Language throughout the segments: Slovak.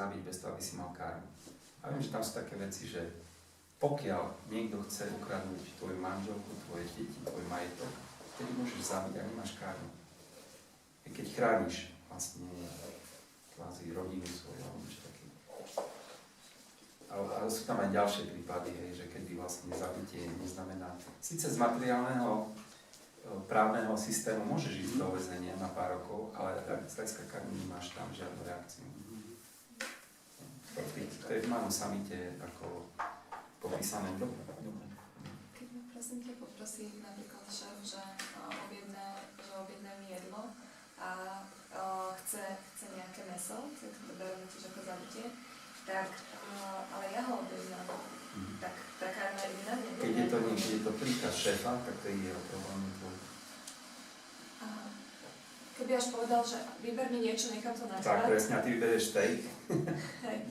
zabiť bez toho, aby si mal karmu. A viem, že tam sú také veci, že pokiaľ niekto chce ukradnúť tvoju manželku, tvoje deti, tvoj majetok, vtedy môžeš zabiť a nemáš karmu. Keď chrániš vlastne kvázi rodinu svoju, alebo niečo také. Ale sú tam aj ďalšie prípady, hej, že kedy vlastne zabitie neznamená, síce z materiálneho právneho systému môžeš ísť do väzenia na pár rokov, ale z hľadiska karmy nemáš tam žiadnu reakciu. To je v Mánu samite ako popísané. Keď ma prosím ťa poprosí napríklad šéf, že objedná mi jedlo a chce nejaké mäso, chce to bereme tiež ako zabitie, tak, ale ja ho objednám. Tak taká na mňa. Keď je to príkaz šéfa, tak to je jeho problém. Keby až povedal, že vyber mi niečo, nechám to na teba. Tak, presne, a ty vyberieš steak,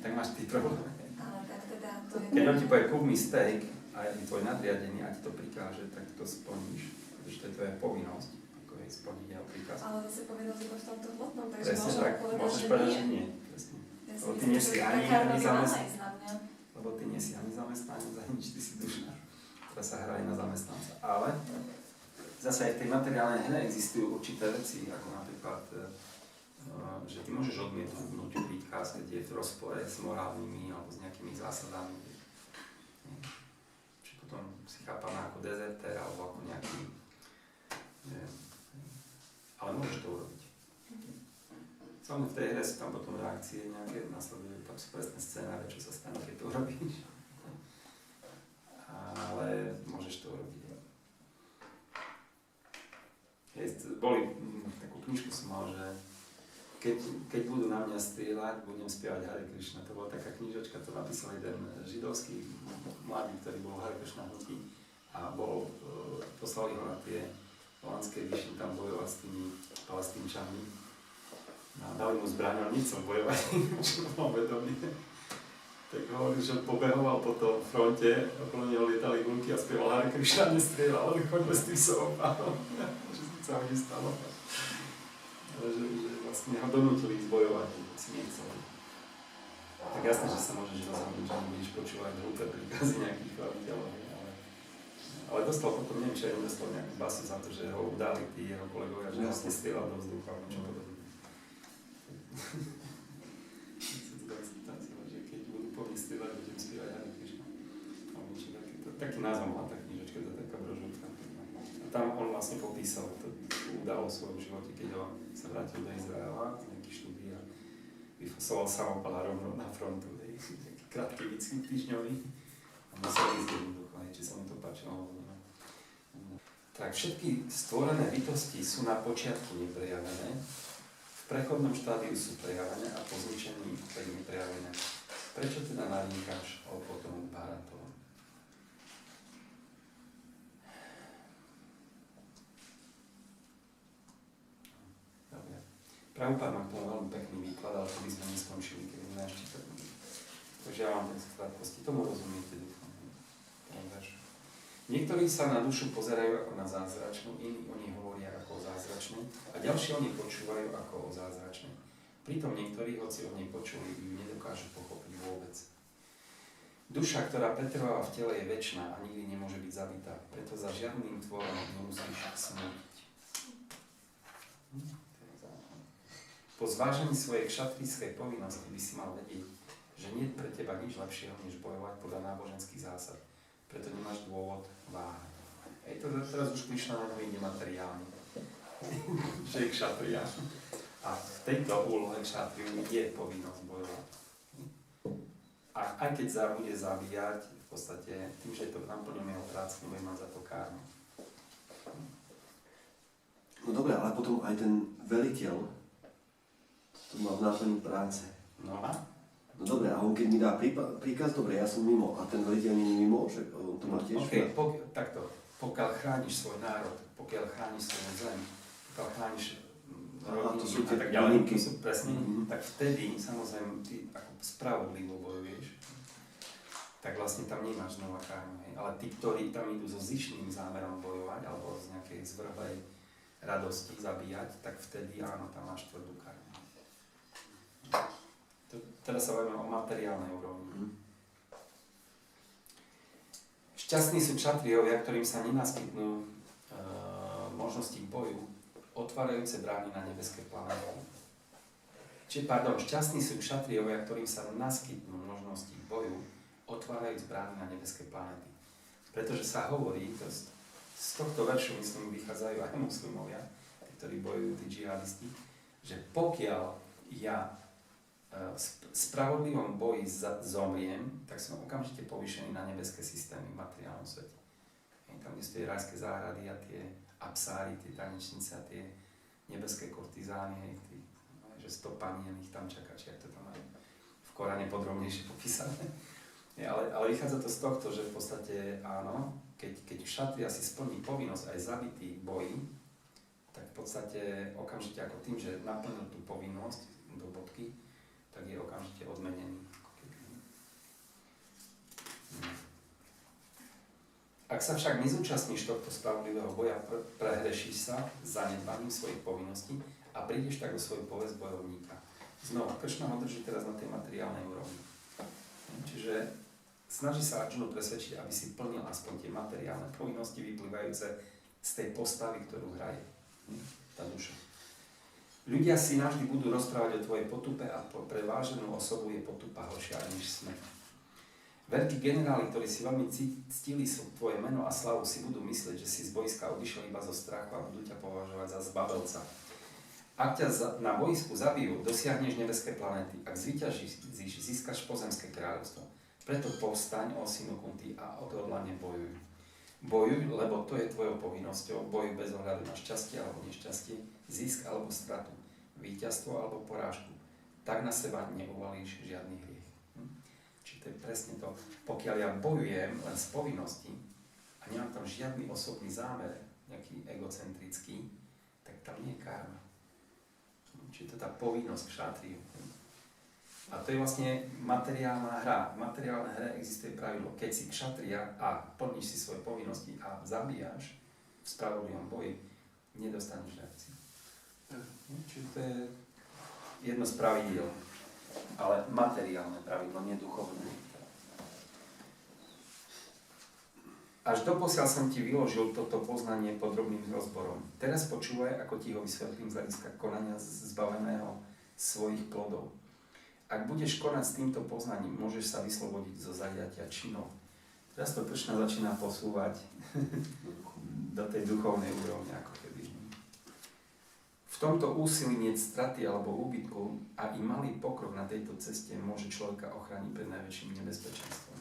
tak máš ty problém. Ale tak teda to je... Keď on ti povie, kúp mi steak a je tvoj nadriadený a ti to prikáže, tak to splníš, pretože to je tvoja povinnosť, ako je splniť jeho príkaz. Ale zase povinnosť iba v tomto hmotnom, takže presne tak, môžeš povedať, že nie. Presne. Lebo ty nie si ani zamestnanec. Lebo ty nie si ani zamestnanec, ani nič, ty si duša, ktorá sa hrá aj na zamestnanca. Ale zase aj v tej materiálnej hre existujú určité veci, ako napríklad, že ty môžeš odmietnúť príkaz, keď je v rozpore s morálnymi alebo s nejakými zásadami. Či potom si chápaná ako dezertér alebo ako nejaký... Neviem. Ale môžeš to urobiť. Samozrejme v tej hre sú tam potom reakcie nejaké, nasledujú, tam sú presné scénáre, čo sa stane, keď to urobíš. Ale môžeš to urobiť. Takú knižku som mal, že keď budú na mňa strieľať, budem spievať Hare Krishna. To bola taká knižočka, to napísal jeden židovský mladý, ktorý bol v Hare Krishna hnutí a poslali ho na tie holandské výšiny tam bojovať s tými Palestínčanmi. A dali mu zbraň, ale nič som bojovať, čo mal vedomie. Tak hovoril, že pobehoval po tom fronte, okolo neho lietali gulky a spieval Hare Krishna, nestrieľal, ale choďme s tým sobom. Sa ho nestalo. Ale že vlastne ho donútili ísť bojovať, si nechceli. Tak jasné, že sa môžeš rozhodnúť, že nebudeš počúvať hlúpe príkazy nejakých hlaviteľov. Ale dostal potom, neviem, či aj nedostal nejakú basu za to, že ho udali tí jeho kolegovia, že vlastne strieľal do vzduchu alebo čo podobné. Že keď budú po mne strieľať, budem spievať Hare Krishna. Taký názov má tá knižočka, to je taká brožúrka. A tam on vlastne popísal tú udalosť v svojom živote, keď sa vrátil do Izraela z nejakých štúdií a vyfasoval samopala rovno na frontu, taký krátky výcvik týždňový a musel ísť jednoducho, či sa mu to páčilo. Tak všetky stvorené bytosti sú na počiatku neprejavené, v prechodnom štádiu sú prejavené a po zničení tak neprejavené. Prečo teda narinkáš o potom Bharatova? Dobre. Prabhupád má k tomu veľmi pekný výklad, ale to by sme neskončili, keď sme ešte tak. Takže ja vám tak v krátkosti tomu rozumiete, dúfam. Niektorí sa na dušu pozerajú ako na zázračnú, iní o nej hovoria ako o zázračnej a ďalší o nej počúvajú ako o zázračnej. Pritom niektorí, hoci o nej počuli, ju nedokážu pochopiť vôbec. Duša, ktorá pretrváva v tele, je večná a nikdy nemôže byť zabitá, preto za žiadnym tvorom nemusíš smútiť. Po zvážení svojej kšatrískej povinnosti by si mal vedieť, že nie je pre teba nič lepšieho, než bojovať podľa náboženských zásad. Preto nemáš dôvod váhať. Hej, to teraz už Krišna na ide materiálne. Že je kšatria. A v tejto úlohe kšatriu je povinnosť bojovať. A aj keď bude zabíjať, v podstate tým, že je to naplňujem jeho prácu, nebude mať za to karmu. No dobre, ale potom aj ten veliteľ to má v náplní práce. No a? No dobre, a on keď mi dá príkaz, dobre, ja som mimo, a ten veliteľ nie je mimo, že on to má tiež... Okay, takto, pokiaľ chrániš svoj národ, pokiaľ chrániš svoju zem, pokiaľ chrániš rodiny a tak ďalej, to sú presne, tak vtedy, samozrejme, ty ako spravodlivo bojuješ, tak vlastne tam nemáš znova karmu. Ale tí, ktorí tam idú so zištným zámerom bojovať, alebo z nejakej zvrhlej radosti zabíjať, tak vtedy áno, tam máš tvrdú karmu. Teraz sa bavíme o materiálnej úrovni. Šťastní sú čatriovia, ktorým sa nenaskytnú možnosti k boju, otvárajúce brány na nebeské planéty. Šťastní sú čatriovia, ktorým sa naskytnú možnosti k boju, otvárajúc brány na nebeské planéty. Pretože sa hovorí, z tohto veršu, myslím, vychádzajú aj muslimovia, ktorí bojujú, tí džihadisti, že pokiaľ ja v spravodlivom boji zomriem, tak som okamžite povýšený na nebeské systémy v materiálnom svete. Tam, kde sú tie rajské záhrady a tie apsári, tie tanečnice a tie nebeské kortizány, že 100 panien ich tam čaká, či ak to tam majú v Koráne podrobnejšie popísané. Ale vychádza to z tohto, že v podstate áno, keď kšatria si splní povinnosť aj zabitý v boji, tak v podstate okamžite ako tým, že naplnil tú povinnosť do bodky, tak je okamžite odmenený. Ak sa však nezúčastníš tohto spravodlivého boja, prehrešíš sa zanedbaním svojich povinností a prídeš tak do svojej povesť bojovníka. Znova, Kršna ho drží teraz na tej materiálnej úrovni. Čiže snaží sa Arjunu presvedčiť, aby si plnil aspoň tie materiálne povinnosti vyplývajúce z tej postavy, ktorú hraje. Tá duša. Ľudia si navždy budú rozprávať o tvojej potupe a pre váženú osobu je potupa horšia než smrť. Veľkí generáli, ktorí si veľmi ctili tvoje meno a slavu, si budú myslieť, že si z boiska odišiel iba zo strachu a budú ťa považovať za zbabelca. Ak ťa na boisku zabijú, dosiahneš nebeské planéty. Ak zvíťazíš, získaš pozemské kráľovstvo. Preto povstaň, ó synu Kunti, a odhodlane bojuj. Bojuj, lebo to je tvojou povinnosťou. Bojuj bez ohľadu na šťastie alebo nešťastie, zisk alebo stratu, víťazstvo alebo porážku. Tak na seba neuvalíš žiadny hriech. Čiže to je presne to. Pokiaľ ja bojujem len z povinnosti a nemám tam žiadny osobný zámer, nejaký egocentrický, tak tam nie je karma. Čiže to je tá povinnosť kšatriu. A to je vlastne materiálna hra. V materiálnej hre existuje pravidlo. Keď si kšatria a plníš si svoje povinnosti a zabíjaš v spravodlivom boji, nedostaneš reakciu. Čiže to je jedno z pravidiel. Ale materiálne pravidlo, nie duchovné. Až doposiaľ som ti vyložil toto poznanie podrobným rozborom. Teraz počúvaj, ako ti ho vysvetlím z hľadiska konania zbaveného svojich plodov. Ak budeš konať s týmto poznaním, môžeš sa vyslobodiť zo zajatia činov. Teraz to Kršna začína posúvať do tej duchovnej úrovne, ako keby. V tomto úsilí nie straty alebo úbytku a i malý pokrok na tejto ceste môže človeka ochrániť pred najväčším nebezpečenstvom.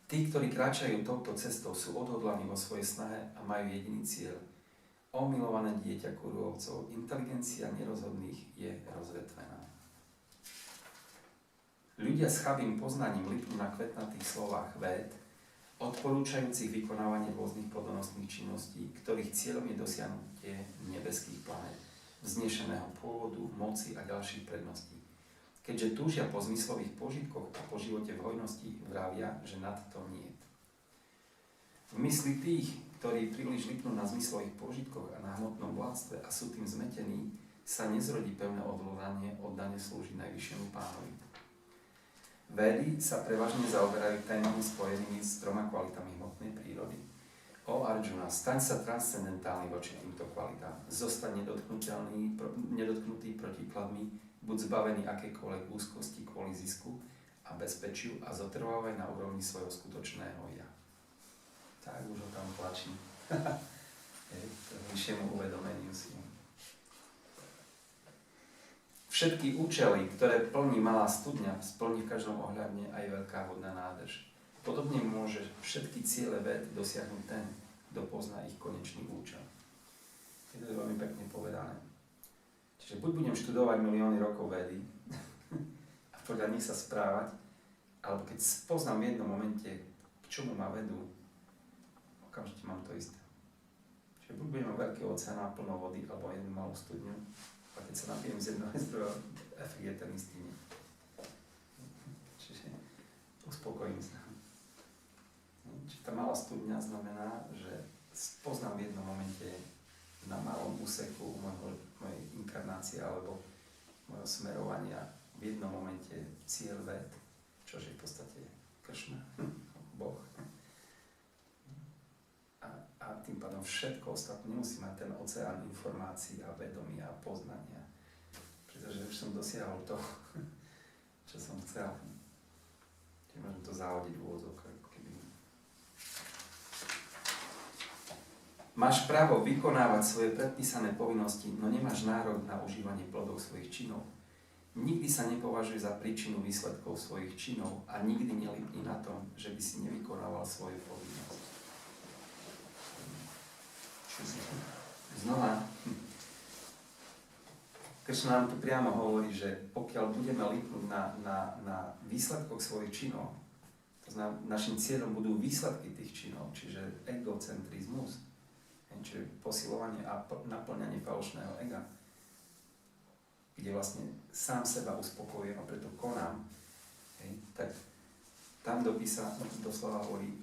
Tí, ktorí kráčajú touto cestou, sú odhodlaní vo svojej snahe a majú jediný cieľ. O milované dieťa Kuruovcov, inteligencia nerozhodných je rozvetvená. Ľudia s chabým poznaním lipnú na kvetnatých slovách véd, odporúčajúcich vykonávanie rôznych plodonostných činností, ktorých cieľom je dosiahnutie nebeských planét, vznešeného pôvodu, moci a ďalších predností. Keďže túžia po zmyslových požitkoch a po živote v hojnosti, vravia, že nad to nie. V mysli tých, ktorí príliš lipnú na zmyslových požitkoch a na hmotnom bohatstve a sú tým zmetení, sa nezrodí pevné odhodlanie oddane slúžiť najvyššiemu pánovi. Védy sa prevažne zaoberajú témami spojenými s 3 kvalitami hmotnej prírody. O Arjuna, staň sa transcendentálny voči týmto kvalitám. Zostaň nedotknutý protikladmi, buď zbavený akékoľvek úzkosti kvôli zisku a bezpečiu a zotrvávaj na úrovni svojho skutočného ja. Tak už ho tam tlačí. Vyššiemu uvedomeniu si. Všetky účely, ktoré plní malá studňa, splní v každom ohľadne aj veľká vodná nádrž. Podobne môže všetky ciele véd dosiahnuť ten, kto pozná ich konečný účel. Je to veľmi pekne povedané. Čiže buď budem študovať milióny rokov vedy a podľa nich sa správať, alebo keď poznám v jednom momente, k čomu ma vedú, okamžite mám to isté. Čiže buď budem mať veľký oceán a plno vody, alebo jednu malú studňu, a keď sa napijem z jednoho zdroja, efekt je ten istý. Čiže uspokojím sa. Čiže tá malá studňa znamená, že poznám v jednom momente na malom úseku mojej inkarnácie alebo mojho smerovania v jednom momente cieľ ved, čo je v podstate Kršna, Boh. A tým pádom všetko ostatné nemusí mať ten oceán informácií a vedomia a poznania. Pretože už som dosiahol to, čo som chcel. Čiže môžem to zahodiť v úvodzovkách. Máš právo vykonávať svoje predpísané povinnosti, no nemáš nárok na užívanie plodov svojich činov. Nikdy sa nepovažuj za príčinu výsledkov svojich činov a nikdy nelipni na tom, že by si nevykonával svoju povinnosť. Znova, Kršna nám tu priamo hovorí, že pokiaľ budeme lipnúť na výsledkoch svojich činov, to znamená, našim cieľom budú výsledky tých činov, čiže egocentrizmus, čiže posilovanie a naplňanie falošného ega, kde vlastne sám seba uspokojujem a preto konám, tak tam doslova hovorí,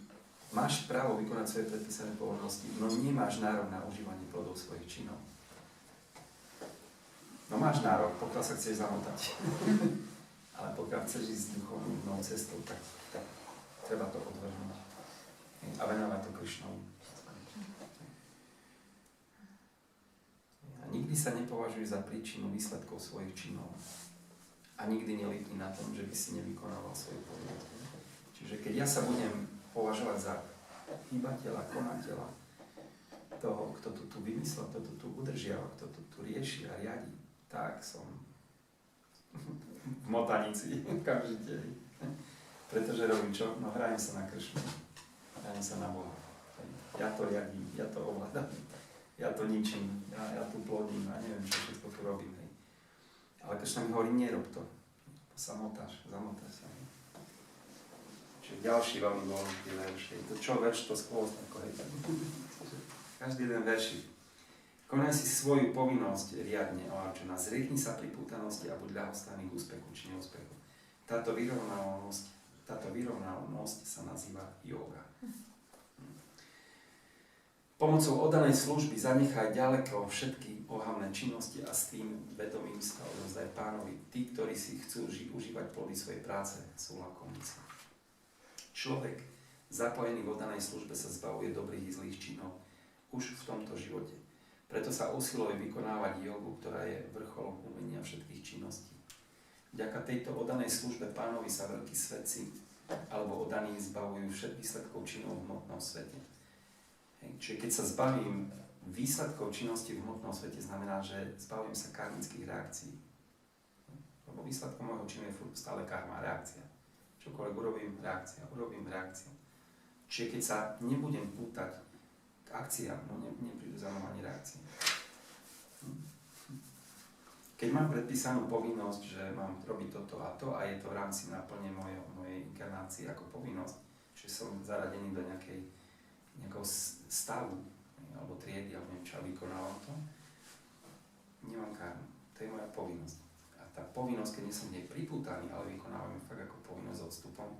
máš právo vykonať svoje predpísané povinnosti, no nemáš nárok na užívanie plodov svojich činov. No máš nárok, pokiaľ sa chceš zamotať. Ale pokiaľ chceš ísť duchovnou cestou, tak treba to odvrhnúť. A venovať to Krišnovi. A nikdy sa nepovažuj za príčinu výsledkov svojich činov. A nikdy nelipni na tom, že by si nevykonával svoju povinnosť. Čiže keď ja sa budem považovať za hýbateľa, konateľa toho, kto to tu vymyslel, kto to tu udržiava, kto to tu rieši a riadi, tak som v motanici okamžite. Pretože robím čo? No hrajem sa na Kršnu. Hrajem sa na Boha. Ja to riadím, ja to ovládam. Ja to ničím, ja tu plodím a neviem, čo všetko tu robím. Hej. Ale Kršna mi hovorí, nerob to. Zamotáš sa. Hej. Čiže ďalší veľmi dôležitý verš. To čo verš, to skôr ako hej. Každý jeden veršik. Konaj si svoju povinnosť riadne, o Arjuna. Zriekni sa pripútanosti a buď ľahostajný k úspechu či neúspechu. Táto vyrovnanosť sa nazýva yoga. Pomocou oddanej služby zanechaj ďaleko všetky ohavné činnosti a s tým vedomím sa odovzdaj Pánovi. Tí, ktorí si chcú užívať plody svojej práce, sú lakomníci. Človek zapojený v oddanej službe sa zbavuje dobrých i zlých činov už v tomto živote. Preto sa usiluje vykonávať jogu, ktorá je vrcholom umenia všetkých činností. Vďaka tejto oddanej službe Pánovi sa veľkí svetci alebo oddaní zbavujú všetkých výsledkov činov v hmotnom svete. Čiže keď sa zbavím výsledkov činnosti v hmotnom svete, znamená, že zbavím sa karmických reakcií. Lebo výsledkom môjho činu je stále karma, reakcia. Čokoľvek urobím reakcia. Čiže keď sa nebudem pútať k akciám, no neprídu za mnou ani reakcie. Keď mám predpísanú povinnosť, že mám robiť toto a to a je to v rámci náplne mojej inkarnácie ako povinnosť, že som zaradený do nejakého stavu alebo triedy, alebo neviem čo, vykonávam to, nemám karmu. To je moja povinnosť. A tá povinnosť, keď nie som nej pripútaný, ale vykonávam ju fakt ako povinnosť s odstupom,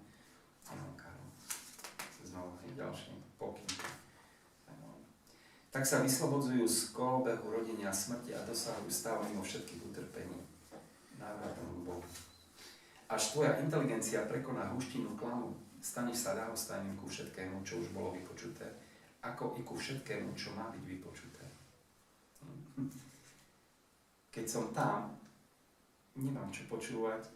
nemám karmu. Znova ďalšie pokyn. Tak sa vyslobodzujú z kolobehu rodenia a smrti a dosahujú stav mimo všetkých utrpení. Návratom k Bohu. Až tvoja inteligencia prekoná húštinu klamu, staneš sa ľahostajným ku všetkému, čo už bolo vypočuté, ako i ku všetkému, čo má byť vypočuté. Keď som tam, nemám čo počúvať,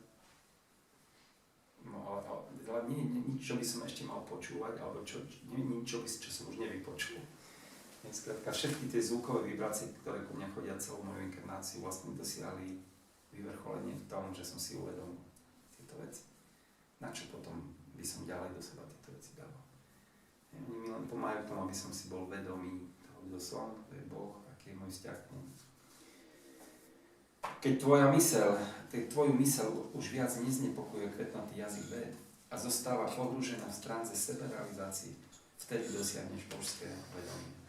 ale nič, čo by som ešte mal počúvať, alebo nič, čo som už nevypočul. Skrátka, všetky tie zvukové vibrácie, ktoré ku mňa chodia celú moju inkarnáciu, vlastne dosiahli vyvrcholenie v tom, že som si uvedomil tieto veci. Na čo potom by som ďalej do seba tieto veci dával. Oni mi len pomáhajú k tomu, aby som si bol vedomý toho, kto som, kto je Boh, aký je môj vzťah k nemu. Keď tvoju myseľ už viac neznepokojuje kvetnatý jazyk véd a zostáva pogrúžená v tránze seberealizácii, vtedy dosiahneš božské vedomie.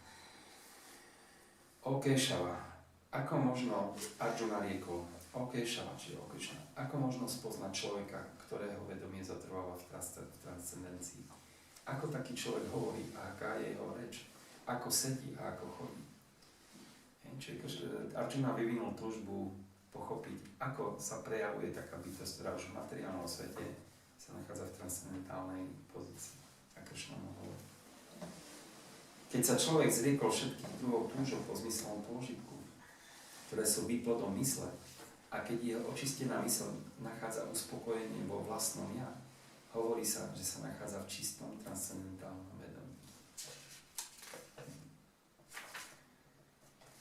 O Kešava, ako možno, Arjuna riekol, o Kešava, čiže o Krišna, ako možno spoznať človeka, ktorého vedomie zatrváva v transcendencii? Ako taký človek hovorí a aká je jeho reč? Ako sedí a ako chodí? Čiže Arjuna vyvinul túžbu pochopiť, ako sa prejavuje taká bytosť, ktorá už v materiálnom svete sa nachádza v transcendentálnej pozícii. A Kršna mu hovorí. Keď sa človek zriekol všetkých druhov túžov po zmyslovom pôžitku, ktoré sú výplodom mysle, a keď jeho očistená mysl nachádza uspokojenie vo vlastnom ja, hovorí sa, že sa nachádza v čistom transcendentálnom vedomí.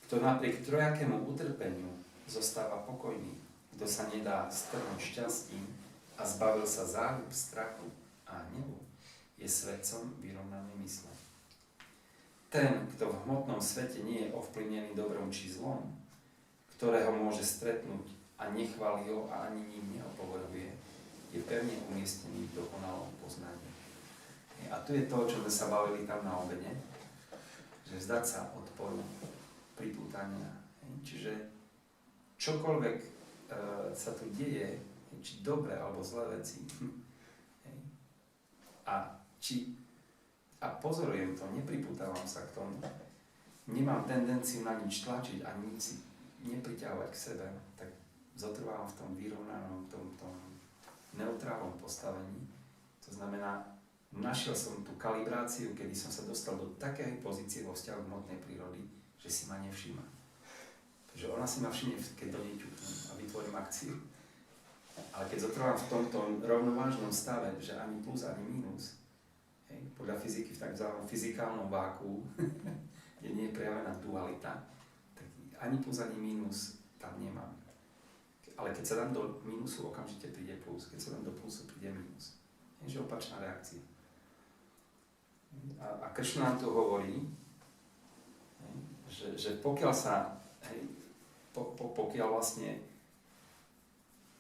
Kto napriek trojakému utrpeniu zostáva pokojný, kto sa nedá strhnúť šťastím a zbavil sa záľub, strachu a hnevu, je svetcom vyrovnanej mysle. Ten, kto v hmotnom svete nie je ovplyvnený dobrom či zlom, ktorého môže stretnúť a nechváli ho a ani ním neopovrhuje, je pevne umiestnený v dokonalom poznaní. A tu je to, čo sme sa bavili tam na obede, že vzdať sa odporu, pripútania. Čiže čokoľvek sa tu deje, či dobré alebo zlé veci, a pozorujem to, nepripútavam sa k tomu, nemám tendenciu na nič tlačiť a nič si nepriťahovať k sebe, tak zotrvávam v tom vyrovnanom, tom neutrálnom postavení. To znamená, našiel som tú kalibráciu, kedy som sa dostal do takej pozície vo vzťahu k hmotnej prírody, že si ma nevšíma. Takže ona si ma všimne, keď do nej ťuknem a vytvorím akciu. Ale keď zotrvávam v tomto rovnovážnom stave, že ani plus, ani minus, podľa fyziky v takzvanom fyzikálnom váku, kde nie je prejavená dualita, tak ani plus, ani minus tam nemám. Ale keď sa dám do minusu, okamžite príde plus. Keď sa dám do plusu, príde minus. Je opačná reakcia. A Kršna nám tu hovorí, že pokiaľ sa, pokiaľ vlastne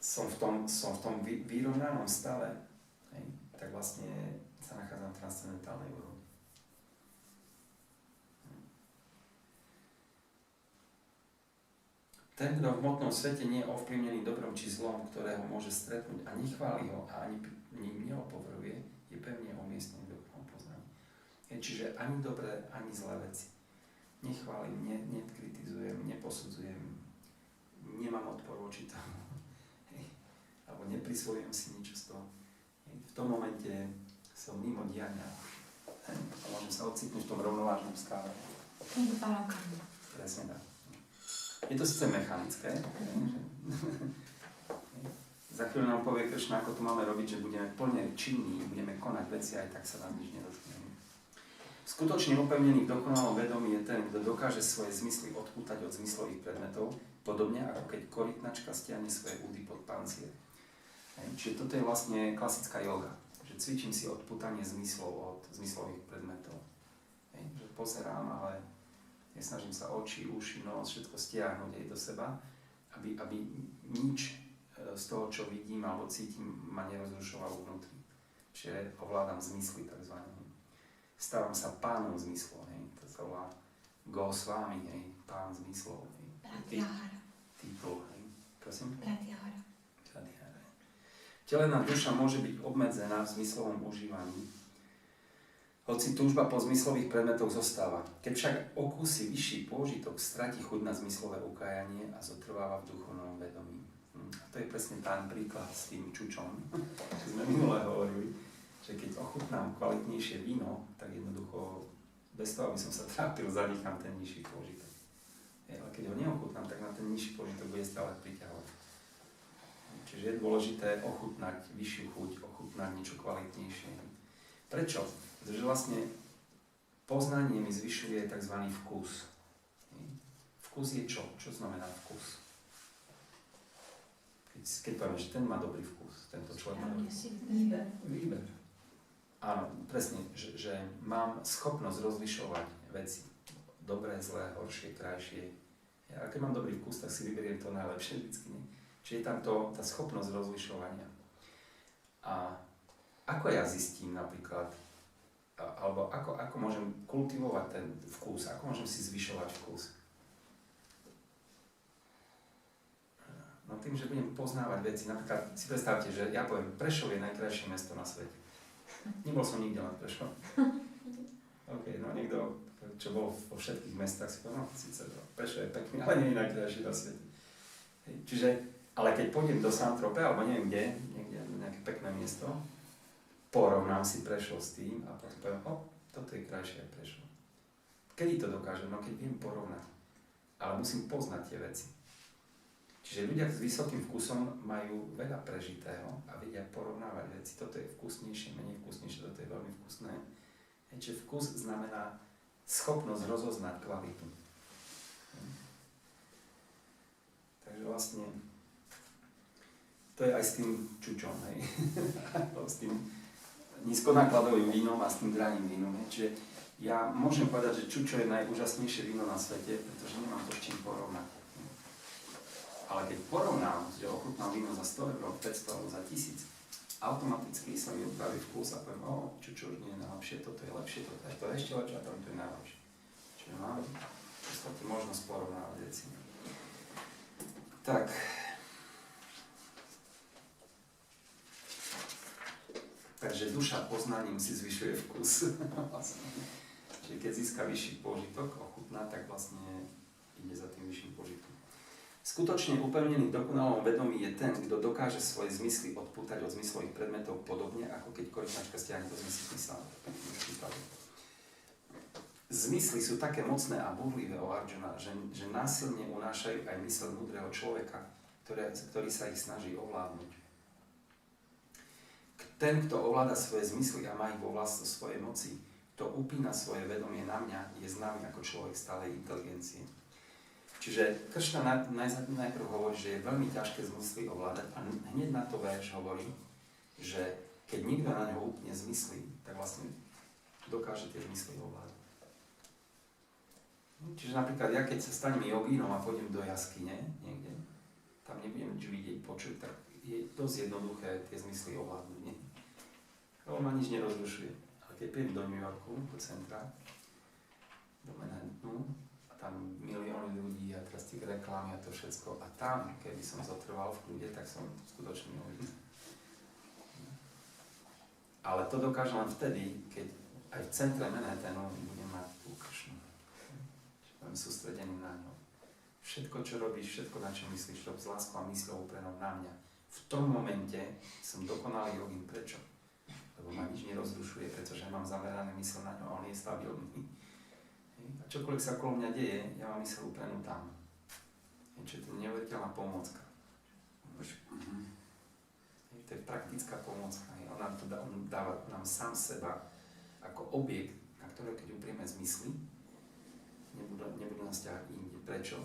som v tom vyrovnanom stave, tak vlastne sa nachádzam v transcendentálnej úrovni. Ten, kto v hmotnom svete nie je ovplyvnený dobrom či zlom, ktorého môže stretnúť a nechváli ho a ani ním neopovrhuje, je pevne umiestnený v dobrom poznaní. Čiže ani dobré, ani zlé veci. Nechválim, nekritizujem, neposudzujem, nemám odpor voči tomu, alebo neprisvojujem si nič z toho. V tom momente som mimo diania a môžem sa ocitnúť v tom rovnovážnom stave. Presne tak. Je to síce mechanické. Za chvíľu nám povie Kršna, ako to máme robiť, že budeme plne činní, budeme konať veci, aj tak sa nám nič nedotkne. Skutočne upevnený v dokonalom vedomí je ten, kto dokáže svoje zmysly odpútať od zmyslových predmetov, podobne ako keď korytnačka stiahne svoje údy pod pancier. Čiže toto je vlastne klasická joga, že cvičím si odpútanie zmyslov od zmyslových predmetov. Že pozerám, ale nesnažím sa oči, uši, nos, všetko stiahnuť aj do seba, aby nič z toho, čo vidím alebo cítim, ma nerozrušovalo vnútri. Čiže ovládam zmysly takzvané. Stávam sa pánom zmyslov, to sa volá Goswami, pán zmyslov. Pratyahara. Titul, prosím? Pratyahara. Telená duša môže byť obmedzená v zmyslovom užívaní, hoci túžba po zmyslových predmetoch zostáva. Keď však okúsi vyšší pôžitok, stratí chuť na zmyslové ukájanie a zotrváva v duchovnom vedomí. A to je presne ten príklad s tým čučom, čo sme minule hovorili, že keď ochutnám kvalitnejšie víno, tak jednoducho bez toho, aby som sa trápil, zanechám ten nižší pôžitok. Ale keď ho neochutnám, tak na ten nižší pôžitok bude stále priťahovať. Čiže je dôležité ochutnať vyššiu chuť, ochutnať niečo kvalitnejšie. Prečo? Pretože vlastne poznanie mi zvyšuje tzv. Vkus. Vkus je čo? Čo znamená vkus? Keď poviem, že ten má dobrý vkus, tento človek má dobrý vkus. Výber. Áno, presne, že mám schopnosť rozlišovať veci. Dobré, zlé, horšie, krajšie. A keď mám dobrý vkus, tak si vyberiem to najlepšie vždycky. Nie? Čiže je tam tá schopnosť rozlišovania. A ako ja zistím napríklad, alebo ako môžem kultivovať ten vkus, ako môžem si zvyšovať vkus? No tým, že budem poznávať veci. Napríklad si predstavte, že ja poviem, Prešov je najkrajšie mesto na svete. Nebol som nikde na Prešov. OK, no niekto, čo bol vo všetkých mestách, si povedal, no síce Prešov je pekný, ale nie je najkrajšie na svete. Čiže, ale keď pôjdem do Saint-Tropez, alebo neviem kde, niekde nejaké pekné miesto, porovnám si Prešov s tým a potom poviem, toto je krajšie ako Prešov. Kedy to dokážem? No keď viem porovnať. Ale musím poznať tie veci. Čiže ľudia s vysokým vkusom majú veľa prežitého a vedia porovnávať veci. Toto je vkusnejšie, menej vkusnejšie, toto je veľmi vkusné. Čiže vkus znamená schopnosť rozoznať kvalitu. Takže vlastne to je aj s tým čučom, hej. S tým nízkonákladovým vínom a s tým drahým vínom. Čiže ja môžem povedať, že čučo je najúžasnejšie víno na svete, pretože nemám to s čím porovnať. Ale keď porovnám, že ochutnám víno za 100 eur, 500 alebo za 1000, automaticky sa mi upraví vkus a poviem, čučo už nie je najlepšie, toto je lepšie, toto je ešte lepšie a tam to je najlepšie. Čiže mám v možnosť porovnávať veci. Tak. Takže duša poznaním si zvyšuje vkus. Čiže keď získa vyšší požitok, ochutná, tak vlastne ide za tým vyšším požitkom. Skutočne upevnený v dokonalom vedomí je ten, kto dokáže svoje zmysly odpútať od zmyslových predmetov podobne, ako keď korytnačka stiahne do zmysly písala. Zmysly sú také mocné a búrlivé, o Arjuna, že násilne unášajú aj mysel múdreho človeka, ktorý sa ich snaží ovládnuť. Ten, kto ovláda svoje zmysly a má ich vo vlastnej svojej moci, kto upína svoje vedomie na mňa, je známy ako človek stálej inteligencie. Čiže Kršna najprv hovorí, že je veľmi ťažké zmysly ovládať a hneď na to verš hovorí, že keď nikto na ňo upne zmysly, tak vlastne dokáže tie zmysly ovládať. Čiže napríklad ja keď sa stanem jogínom a pôjdem do jaskyne niekde, tam nebudem nič vidieť, počuť, tak je dosť jednoduché tie zmysly ovládnuť. On ma nič nerozrušuje. Ale keď prídem do New Yorku, do centra, do Manhattanu, a tam milióny ľudí a teraz tie reklamy a to všetko, a tam, keby som zotrval v kľude, tak som skutočný jogín. Ale to dokážem len vtedy, keď aj v centre Manhattanu budem mať tú Kršnu. Budem sústredený na ňo. Všetko, čo robíš, všetko, na čo myslíš, rob s láskou a mysľou uprenou na mňa. V tom momente som dokonalý jogín. Prečo? Lebo ma nič nerozrušuje, pretože mám zamerané mysl na ňo a on je stabilný. A čokoľvek sa okolo mňa deje, ja mám mysl uprenú tam. Čiže to je neuveriteľná pomôcka. To je praktická pomôcka. On dáva nám sám seba ako objekt, na ktoré keď uprieme zmysly, nebudú nás ťahať inde. Prečo?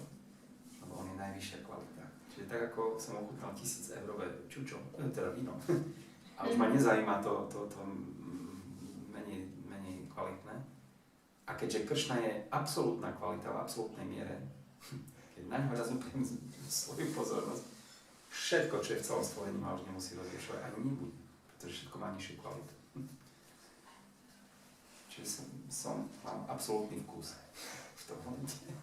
Lebo on je najvyššia kvalita. Čiže tak ako som ochutnal 1000 eurové čučo, teda víno, a už ma nezajíma to menej kvalitné. A keďže Kršna je absolútna kvalita v absolútnej miere, keď na ňo raz upriem svoju pozornosť, všetko, čo je v celom stvorení, ma už nemusí rozlišovať, ani nebude, pretože všetko má nižšiu kvalitu. Čiže mám absolútny vkus v tom momente.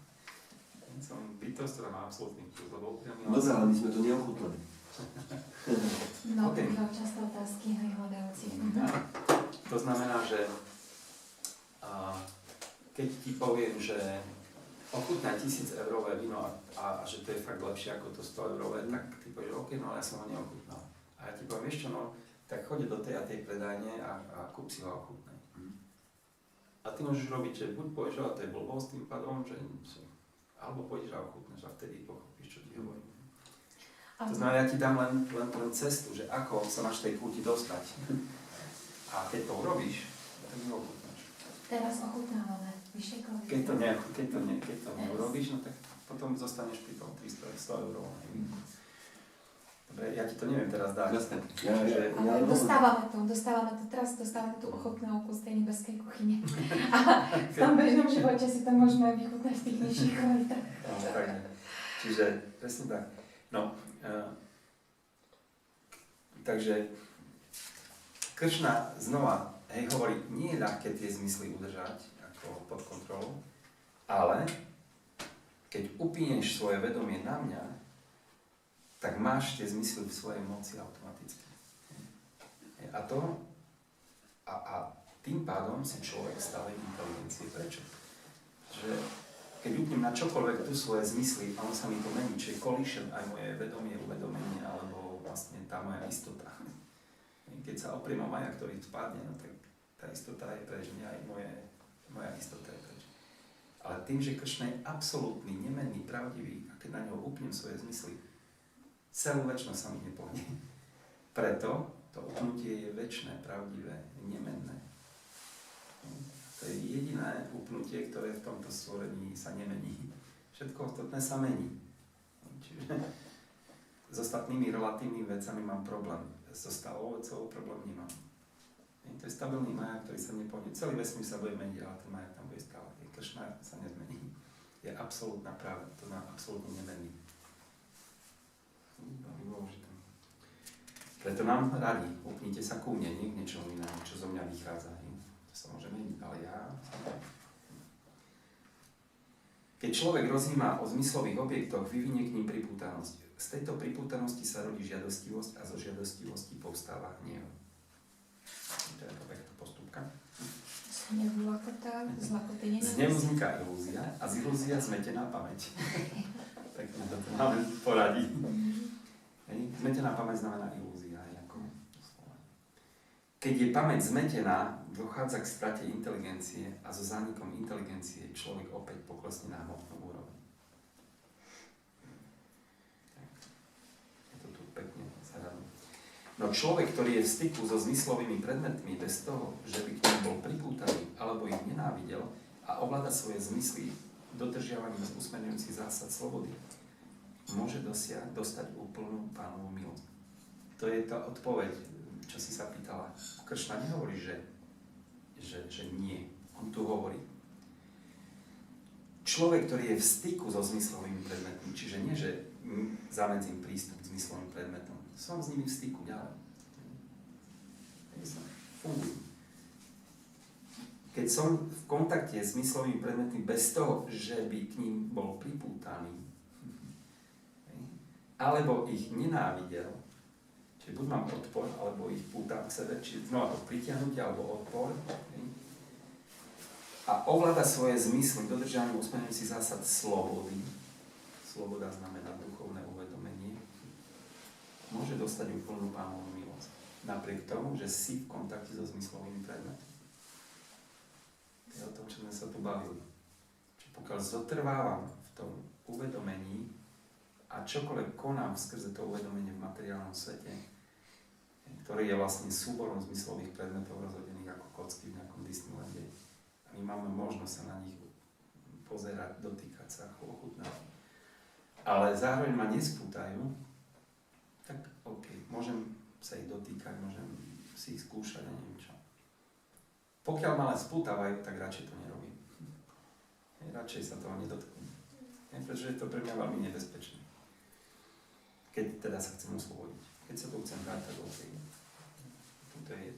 Som bytosť, ktorá má absolútny vkus, lebo upriamila... Dobre, ale my sme to neochutnali. No, okay. Často otázky hľadajúci. To znamená, že keď ti poviem, že ochutnaj 1000 eurové víno a že to je fakt lepšie ako to 100 eurové, tak ty povieš, OK, no ale ja som ho neochutnal. A ja ti poviem, vieš čo, no, tak choď do tej a tej predajne a kúp si ho a ochutnaj. A ty môžeš robiť, že buď povieš, že to je blbosť tým pádom, že alebo pôjdeš a ochutneš a vtedy pochopíš, čo ti hovorím. To znamená, ja ti dám len cestu, že ako sa máš tej púti dostať. A keď to urobíš, tak ho ochutnáš. Teraz ochutnávame vyššie kvality. Keď to neurobíš, no tak potom zostaneš pri tom 300 eur. Dobre, ja ti to neviem teraz dať. Jasné. Ale dostávame to teraz, dostávame tú ochotnávku z tej nebeskej kuchyne. A v tom bežnom živote si to môžeme vychutnať v tých nižších kvalitách. No, čiže, presne tak. No, takže Kršna znova hovorí, nie je ľahké tie zmysly udržať ako pod kontrolou, ale keď upíneš svoje vedomie na mňa, tak máš tie zmysly v svojej moci automaticky. A tým pádom si človek stále inteligencie. Prečo? Že keď upnem na čokoľvek tu svoje zmysly a ono sa mi to mení, čiže kolíšem aj moje vedomie, uvedomenie, alebo vlastne tá moja istota. Keď sa opriem o maja, ktorý spadne, no tak tá istota je preč, nie aj moja istota je preč. Ale tým, že Kršna je absolútny, nemenný, pravdivý, a keď na ňo upnem svoje zmysly, celú večnosť sa mi nepohne. Preto to upnutie je večné, pravdivé, nemenné. To je jediné upnutie, ktoré v tomto stvorení sa nemení. Všetko ostatné sa mení. Čiže s ostatnými relatívnymi vecami mám problém. So stavou vecou problém nemám. To je stabilný majak, ktorý sa nepohne. Celý vesmír sa bude meniť, ale ten majak tam bude stávať. Kršna sa nezmení. Je absolútna pravda, to znamená absolútne nemenný. Preto nám radí, upnite sa ku mne, nie k niečomu inému, čo zo mňa vychádza. To sa môže meniť, ale ja... Keď človek rozíma o zmyslových objektoch, vyvinie k ním pripútanosť. Z tejto pripútanosti sa rodí žiadostivosť a zo žiadostivosti povstáva hniev. To je takáto postupka. Z hnevu lakota, z lakoty nenávist. Z hnevu vzniká ilúzia a z ilúzia zmetená pamäť. Tak na to máme poradí. Zmetená pamäť znamená ilúzia. Keď je pamäť zmetená, dochádza k strate inteligencie a so zánikom inteligencie človek opäť poklesne na hmotnú úroveň. Je to tu pekne zahradné. No človek, ktorý je v styku so zmyslovými predmetmi bez toho, že by k nim bol pripútaný alebo ich nenávidel a ovláda svoje zmysly dodržiavaním usmerňujúcich zásad slobody, môže dostať úplnú Pánovu milosť. To je tá odpoveď, čo si sa pýtala. Kršna nehovorí, že nie. On tu hovorí. Človek, ktorý je v styku so zmyslovými predmetmi, čiže nie, že zamedzím prístup k zmyslovým predmetom. Som s nimi v styku ďalej. Fungujú. Keď som v kontakte s zmyslovými predmetmi bez toho, že by k ním bol pripútaný, alebo ich nenávidel, čiže buď mám odpor, alebo ich pútam k sebe, čiže znova to pritiahnutie, alebo odpor. A ovláda svoje zmysly dodržaním usmerňujúcich zásad slobody. Sloboda znamená duchovné uvedomenie. Môže dostať úplnú Pánovu milosť. Napriek tomu, že si v kontakte so zmyslovými predmetmi. To je o tom, čo sme sa tu bavili. Čiže pokiaľ zotrvávam v tom uvedomení a čokoľvek konám skrze to uvedomenie v materiálnom svete, ktorý je vlastne súborom zmyslových predmetov rozhodených ako kocky v nejakom Disneylande. A my máme možnosť sa na nich pozerať, dotýkať sa, ochutnať. Ale zároveň ma nespútajú, tak OK, môžem sa ich dotýkať, môžem si ich skúšať a neviem čo. Pokiaľ ma len spútavajú, tak radšej to nerobím. Radšej sa toho nedotknem. Pretože je to pre mňa veľmi nebezpečné. Keď teda sa chcem oslobodiť. Keď sa to chcem dať, tak OK. To je.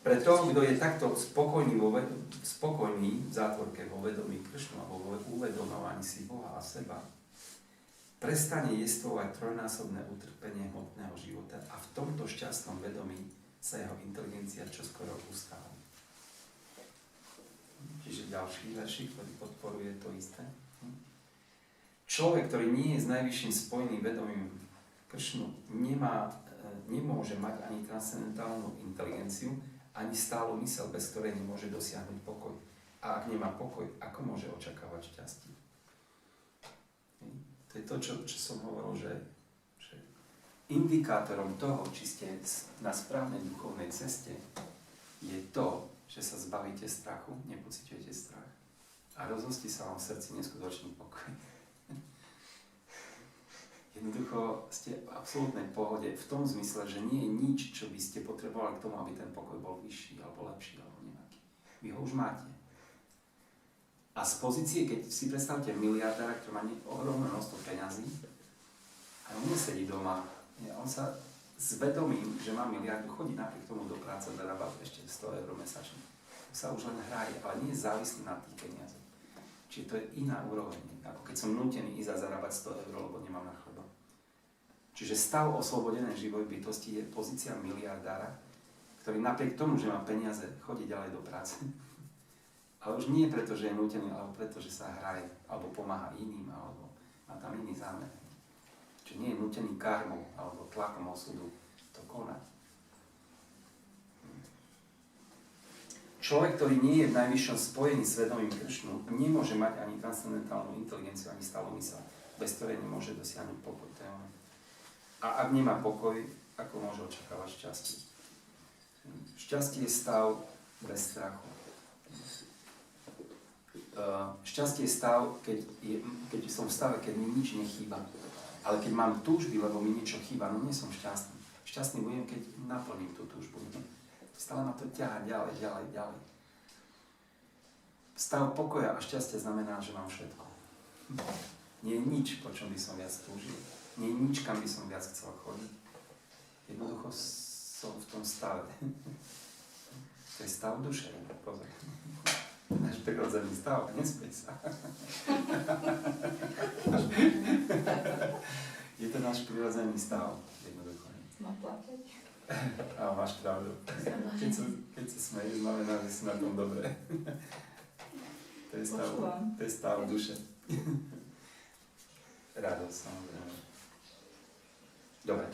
Preto, kto je takto spokojný v zátvorke vo vedomí Kršnu alebo vo uvedomovaní si Boha a seba, prestane jestvovať trojnásobné utrpenie hmotného života a v tomto šťastnom vedomí sa jeho inteligencia čoskoro ustáva. Čiže ďalší veršik, ktorý podporuje to isté. Človek, ktorý nie je s najvyšším spojeným vedomím Kršnu, nemôže mať ani transcendentálnu inteligenciu, ani stálu myseľ, bez ktorej nemôže dosiahnuť pokoj. A ak nemá pokoj, ako môže očakávať šťastie? To je to, čo som hovoril, že indikátorom toho, či ste na správnej duchovnej ceste, je to, že sa zbavíte strachu, nepociťujete strach a rozhostí sa vám v srdci neskutočný pokoj. Jednoducho ste v absolútnej pohode v tom zmysle, že nie je nič, čo by ste potrebovali k tomu, aby ten pokoj bol vyšší, alebo lepší, alebo nejaký. Vy ho už máte. A z pozície, keď si predstavte miliardára, ktorý má ohromné množstvo peňazí, a on nesedí doma, on sa s vedomím, že má miliardu, chodí napriek tomu do práce a zarába ešte 100 € mesačne. Sa už len hraje, ale nie je závislý na tých peniazoch. Čiže to je iná úroveň, ako keď som nútený ísť a zarábať 100 €, lebo nemám na chleba. Čiže stav oslobodenej živoj bytosti je pozícia miliardára, ktorý napriek tomu, že má peniaze, chodí ďalej do práce Ale už nie preto, že je nútený, ale preto, že sa hraje, alebo pomáha iným, alebo má tam iný zámer. Čiže nie je nútený karmou, alebo tlakom osudu to konať. Človek, ktorý nie je v najvyššom spojení s vedomím Krišnu, nemôže mať ani transcendentálnu inteligenciu, ani stálu mysel, bez ktorej nemôže dosiahnuť pokoj. A ak nemá pokoj, ako môže očakávať šťastie? Šťastie je stav bez strachu. Šťastie je stav, keď som v stave, keď mi nič nechýba. Ale keď mám túžby, lebo mi niečo chýba, no nie som šťastný. Šťastný budem, keď naplním tú túžbu. Stále ma to ťahá ďalej, ďalej, ďalej. Stav pokoja a šťastia znamená, že mám všetko. Nie je nič, po čom by som viac túžil. Nie je nič, kam by som viac chcel chodiť. Jednoducho som v tom stave. To je stav duše, pozor. Náš prirodzený stav, nespej sa. Je to náš prirodzený stav, jednoducho. Má plakať. A máš pravdu. Keď sa smeješ, znamená, že si na tom dobre. To je stav duše. Radosť, samozrejme. Dobre.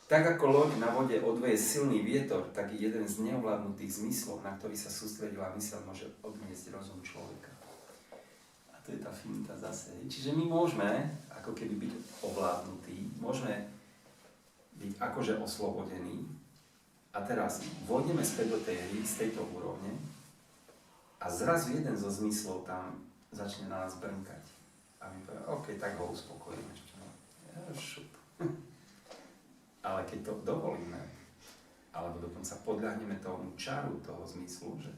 Tak ako loď na vode odveje silný vietor, tak i jeden z neovládnutých zmyslov, na ktorý sa sústredila myseľ, môže odniesť rozum človeka. A to je tá finta zase. Čiže my môžeme, ako keby byť ovládnutí, môžeme byť akože oslobodení. A teraz vôjdeme späť do tej hry, z tejto úrovne a zrazu jeden zo zmyslov tam začne na nás brnkať. A my povieme, OK, tak ho uspokojíme. Šup. Ale keď to dovolíme, alebo dokonca podľahneme tomu čaru toho zmyslu, že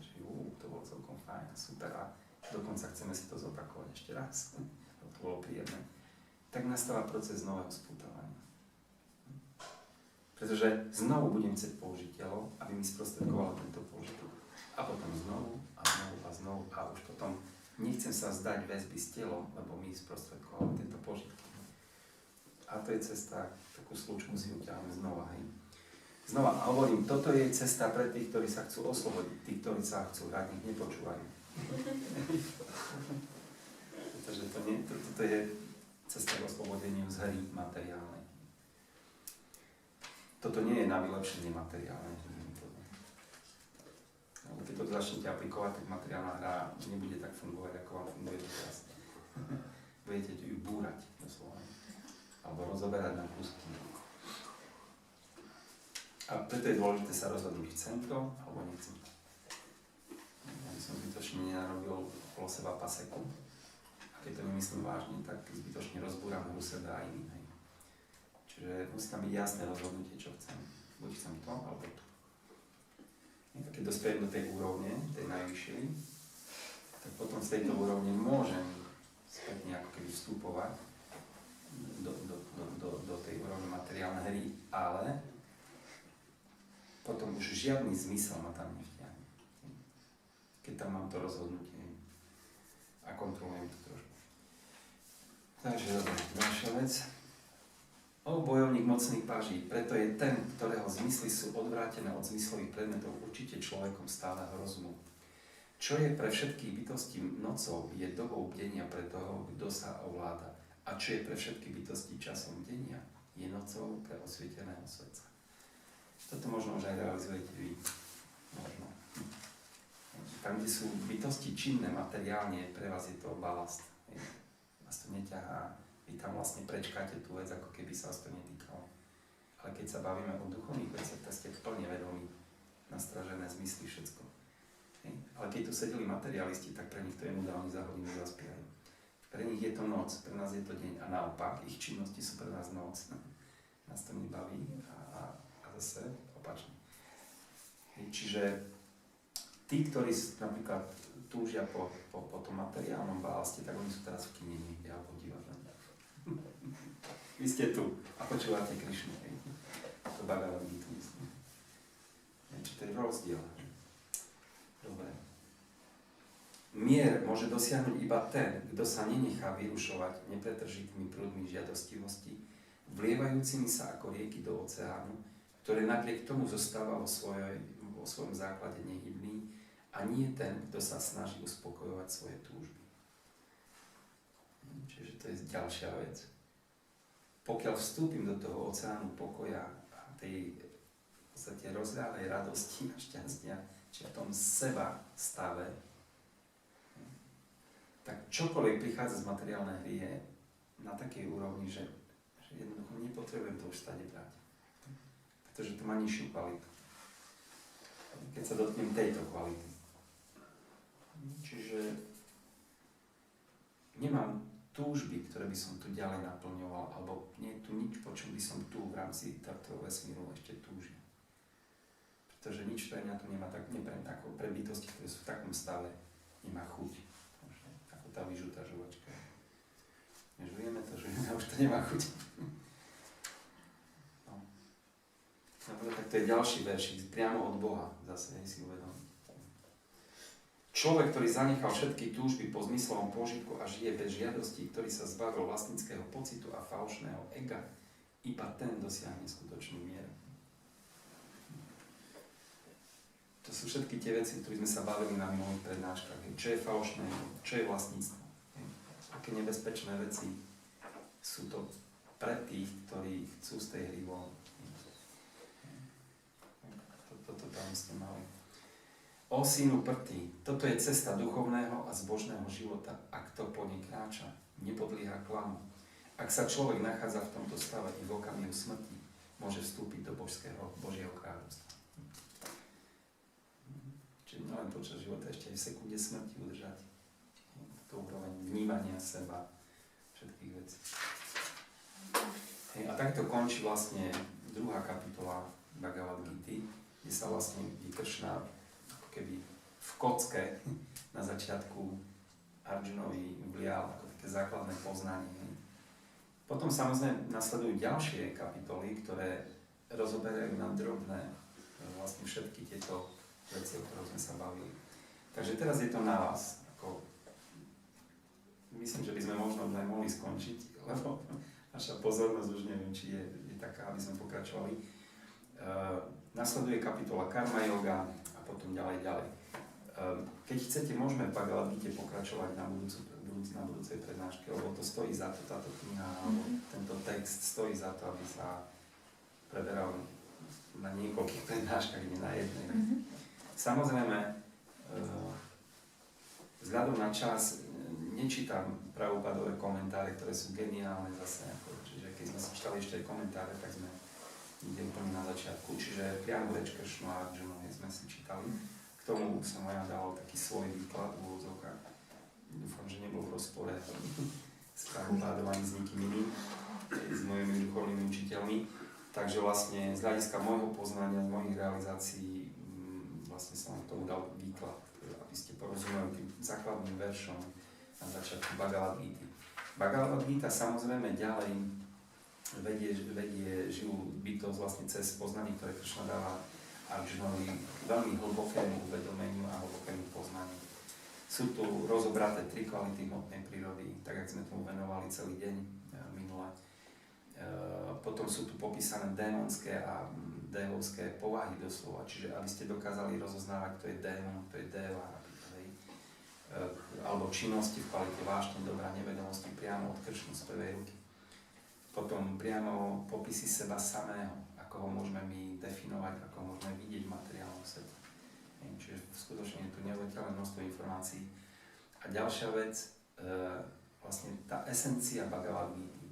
to bolo celkom fajn, super a dokonca chceme si to zopakovať ešte raz, to bolo príjemné, tak nastáva proces nového spútavania. Pretože znovu budem chcieť použiť telo, aby mi sprostredkovalo tento požitok. A potom znovu a znovu a znovu a už potom nechcem sa vzdať väzby s telom, lebo mi sprostredkovalo tento požitok. A to je cesta, takú slučku si uťaháme znova. Hej. Znova hovorím, toto je cesta pre tých, ktorí sa chcú oslobodiť, tých, ktorí sa chcú hrať, nech nepočúvajú. Pretože toto je cesta k oslobodeniu z hry materiálnej. Toto nie je na vylepšenie materiálne. Lebo keď to začnete aplikovať, tak materiálna hra nebude tak fungovať, ako vám funguje teraz. Budete ju búrať doslova. Alebo rozoberať na kúsky. A preto je dôležité sa rozhodnúť, chcem to, alebo nechcem to. Ja by som zbytočne nenarobil okolo seba paseku. A keď to nemyslím vážne, tak zbytočne rozbúram hru seba a iným. Čiže musí tam byť jasné rozhodnutie, čo chcem. Buď chcem to, alebo to. A keď dospiem do tej úrovne, tej najvyššej, tak potom z tejto úrovne môžem späť nejako keby vstupovať do tej úrovne materiálnej hry, ale potom už žiadny zmysel ma tam nevťahne. Keď tam mám to rozhodnutie a kontrolujem to trošku. Takže dobre, ďalšia vec. Bojovník mocných paží, preto je ten, ktorého zmysly sú odvrátené od zmyslových predmetov, určite človekom stáleho rozumu. Čo je pre všetkých bytostí nocou, je dobou bdenia pre toho, kto sa ovláda. A čo je pre všetky bytosti časom bdenia, je nocou pre osvieteného svetca. Toto možno už aj realizujete vy. Možno. Tam, kde sú bytosti činné materiálne, pre vás je to balast. Vás to neťahá. Vy tam vlastne prečkáte tú vec, ako keby sa vás to netýkalo. Ale keď sa bavíme o duchovných veciach, tak ste plne vedomí, nastražené zmysly, všetko. Ale keď tu sedeli materialisti, tak pre nich to je nuda, oni za hodinu zaspievajú. Pre nich je to noc, pre nás je to deň a naopak, ich činnosti sú pre nás noc. Nás to nebaví a zase opačne. Čiže tí, ktorí napríklad túžia po tom materiálnom balaste, tak oni sú teraz v kine niekde alebo v divadle. Vy ste tu a počúvate Krišnu. To Bhagavad Gita, myslím. Čiže to je rozdiel. Dobre. Mier môže dosiahnuť iba ten, kto sa nenechá vyrušovať nepretržitými prúdmi žiadostivosti, vlievajúcimi sa ako rieky do oceánu, ktoré napriek tomu zostáva vo svojom základe nehybný a nie ten, kto sa snaží uspokojovať svoje túžby. Čiže to je ďalšia vec. Pokiaľ vstúpim do toho oceánu pokoja a tej v podstate rozľahlej radosti a šťastia, či v tom seba stave, tak čokoľvek prichádza z materiálnej hry je na takej úrovni, že jednoducho nepotrebujem to už stade brať. Pretože to má nižšiu kvalitu. Keď sa dotknem tejto kvality. Čiže nemám túžby, ktoré by som tu ďalej naplňoval, alebo nie je tu nič, po čom by som tu v rámci tohto vesmíru ešte túžil. Pretože nič pre mňa tu nemá tak, pre bytosti, ktoré sú v takom stave, nemá chuť. Ako tá vyžutá žuvačka. Nežujeme to, žujeme, už to nemá chuť. No. Dobre, tak to je ďalší veršík, priamo od Boha, zase si uvedom. Človek, ktorý zanechal všetky túžby po zmyslovom požitku a žije bez žiadosti, ktorý sa zbavil vlastníckeho pocitu a falošného ega, iba ten dosiahne skutočnú mieru. To sú všetky tie veci, ktoré sme sa bavili na minulých prednáškach. Čo je falošné, čo je vlastníctvo. Aké nebezpečné veci sú to pre tých, ktorí chcú z tej hry von. Toto tam ste mali. O synu prtý, toto je cesta duchovného a zbožného života, ak to po nej kráča, nepodlieha klamu. Ak sa človek nachádza v tomto stave i v okamihu smrti, môže vstúpiť do Božieho kráľovstva. Čiže nielen počas života, ešte aj v sekunde smrti udržať tú úroveň vnímania seba, všetkých vecí. A takto končí vlastne 2. kapitola Bhagavad Gita, kde sa vlastne Kršna keby v kocke na začiatku Arjunovi vlial ako také základné poznanie. Potom samozrejme nasledujú ďalšie kapitoly, ktoré rozoberajú na drobné vlastne všetky tieto veci, o ktorých sme sa bavili. Takže teraz je to na vás. Myslím, že by sme možno aj mohli skončiť, lebo naša pozornosť už neviem, či je taká, aby sme pokračovali. Nasleduje kapitola Karma Yoga, potom ďalej. Keď chcete, môžeme v Bhagavad Gite pokračovať na budúcej prednáške, lebo to stojí za to, táto kniha, alebo tento text stojí za to, aby sa preberal na niekoľkých prednáškach, nie na jednej. Samozrejme, vzhľadom na čas nečítam Prabhupádové komentáre, ktoré sú geniálne zase. Čiže keď sme si čítali ešte aj komentáre, tak sme ide úplne na začiatku. Čiže priamo reč Kršnu a Arjunu sme si čítali. K tomu som aj dal taký svoj výklad v úvodzovkách. Dúfam, že nebol v rozpore s Prabhupádom ani s nikým iným, s mojimi duchovnými učiteľmi. Takže vlastne z hľadiska môjho poznania, z mojich realizácií, vlastne som tomu dal výklad, aby ste porozumeli tým základným veršom na začiatku Bhagavad Gita. Bhagavad Gita samozrejme ďalej vedie živú bytosť vlastne cez poznanie, ktoré Kršna dáva Arjunovi veľmi hlbokému uvedomeniu a hlbokému poznaniu. Sú tu rozobraté 3 kvality hmotnej prírody, tak ako sme tomu venovali celý deň minule. Potom sú tu popísané démonské a dévovské povahy doslova, čiže aby ste dokázali rozoznávať, kto je démon, kto je déva, alebo činnosti v kvalite vášne, dobra, nevedomosti priamo od Kršnu z prvej ruky. Potom priamo popisy seba samého, ako ho môžeme my definovať, ako ho môžeme vidieť v materiálnom svete. Čiže skutočne je tu neuveriteľné množstvo informácií. A ďalšia vec, vlastne tá esencia Bhagavad Gita,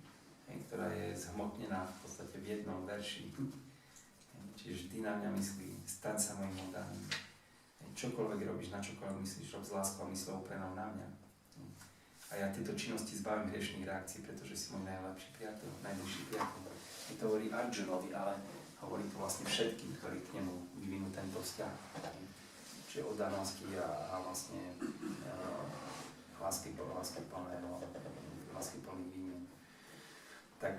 ktorá je zhmotnená v podstate v jednom verši. Čiže vždy na mňa myslí, staň sa mojim oddaným. Čokoľvek robíš, na čokoľvek myslíš, rob s láskou a myslou uprenou na mňa. A ja tieto činnosti zbavím hriešných reakcií, pretože si môj najlepší priateľ, najbližší priateľ. Je to hovorí Arjunovi, ale hovorí to vlastne všetkým, ktorí k nemu vyvinú tento vzťah. Čiže oddanosti a vlastne lásky plný výmen. Tak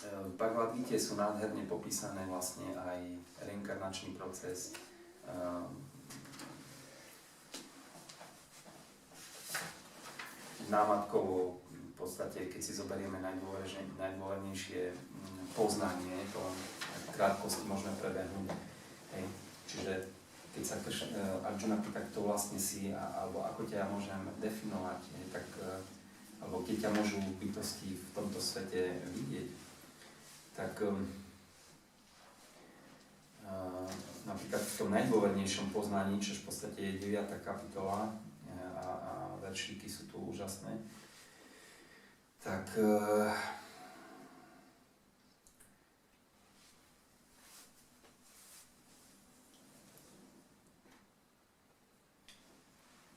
v Bhagavad Gite sú nádherne popísané vlastne aj reinkarnačný proces, námatkovo v podstate, keď si zoberieme najdôvernejšie poznanie, to krátkosti môžeme prebehnúť. Čiže keď sa Arjuna pýta, kto vlastne si, alebo ako ťa ja môžem definovať, tak, alebo keď ťa môžu bytosti v tomto svete vidieť, tak napríklad v tom najdôvernejšom poznaní, čo v podstate je 9. kapitola a veršíky sú tu úžasné, tak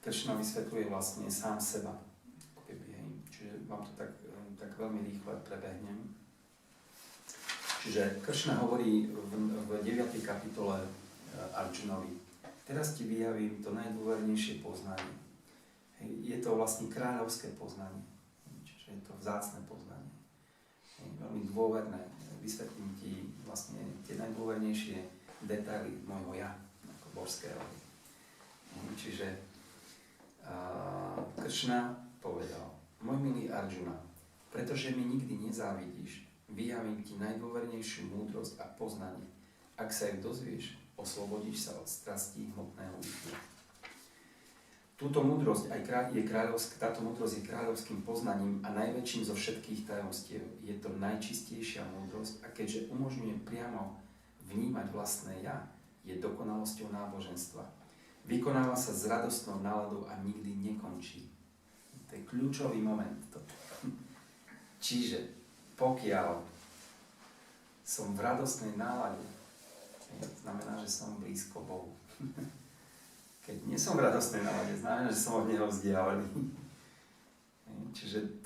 Kršna vysvetľuje vlastne sám seba. Čiže vám to tak veľmi rýchle prebehnem. Čiže Kršna hovorí v 9. kapitole Arjunovi: teraz ti vyjavím to najdôvernejšie poznanie. Je to vlastne kráľovské poznanie. Čiže je to vzácne poznanie. Veľmi dôverné. Vysvetlím ti vlastne tie najdôvernejšie detaily môjho ja, ako božského. Čiže Kršna povedal: môj milý Arjuna, pretože mi nikdy nezávidíš, vyjavím ti najdôvernejšiu múdrosť a poznanie. Ak sa ju dozvieš, oslobodíš sa od strastí hmotného bytia. Táto múdrosť je kráľovským poznaním a najväčším zo všetkých tajomstiev. Je to najčistejšia múdrosť a keďže umožňuje priamo vnímať vlastné ja, je dokonalosťou náboženstva. Vykonáva sa s radostnou náladou a nikdy nekončí. To je kľúčový moment. Čiže pokiaľ som v radostnej nálade, znamená, že som blízko Bohu. Keď nie som v radostnej nálade, znamená, že som od Neho vzdialený. Čiže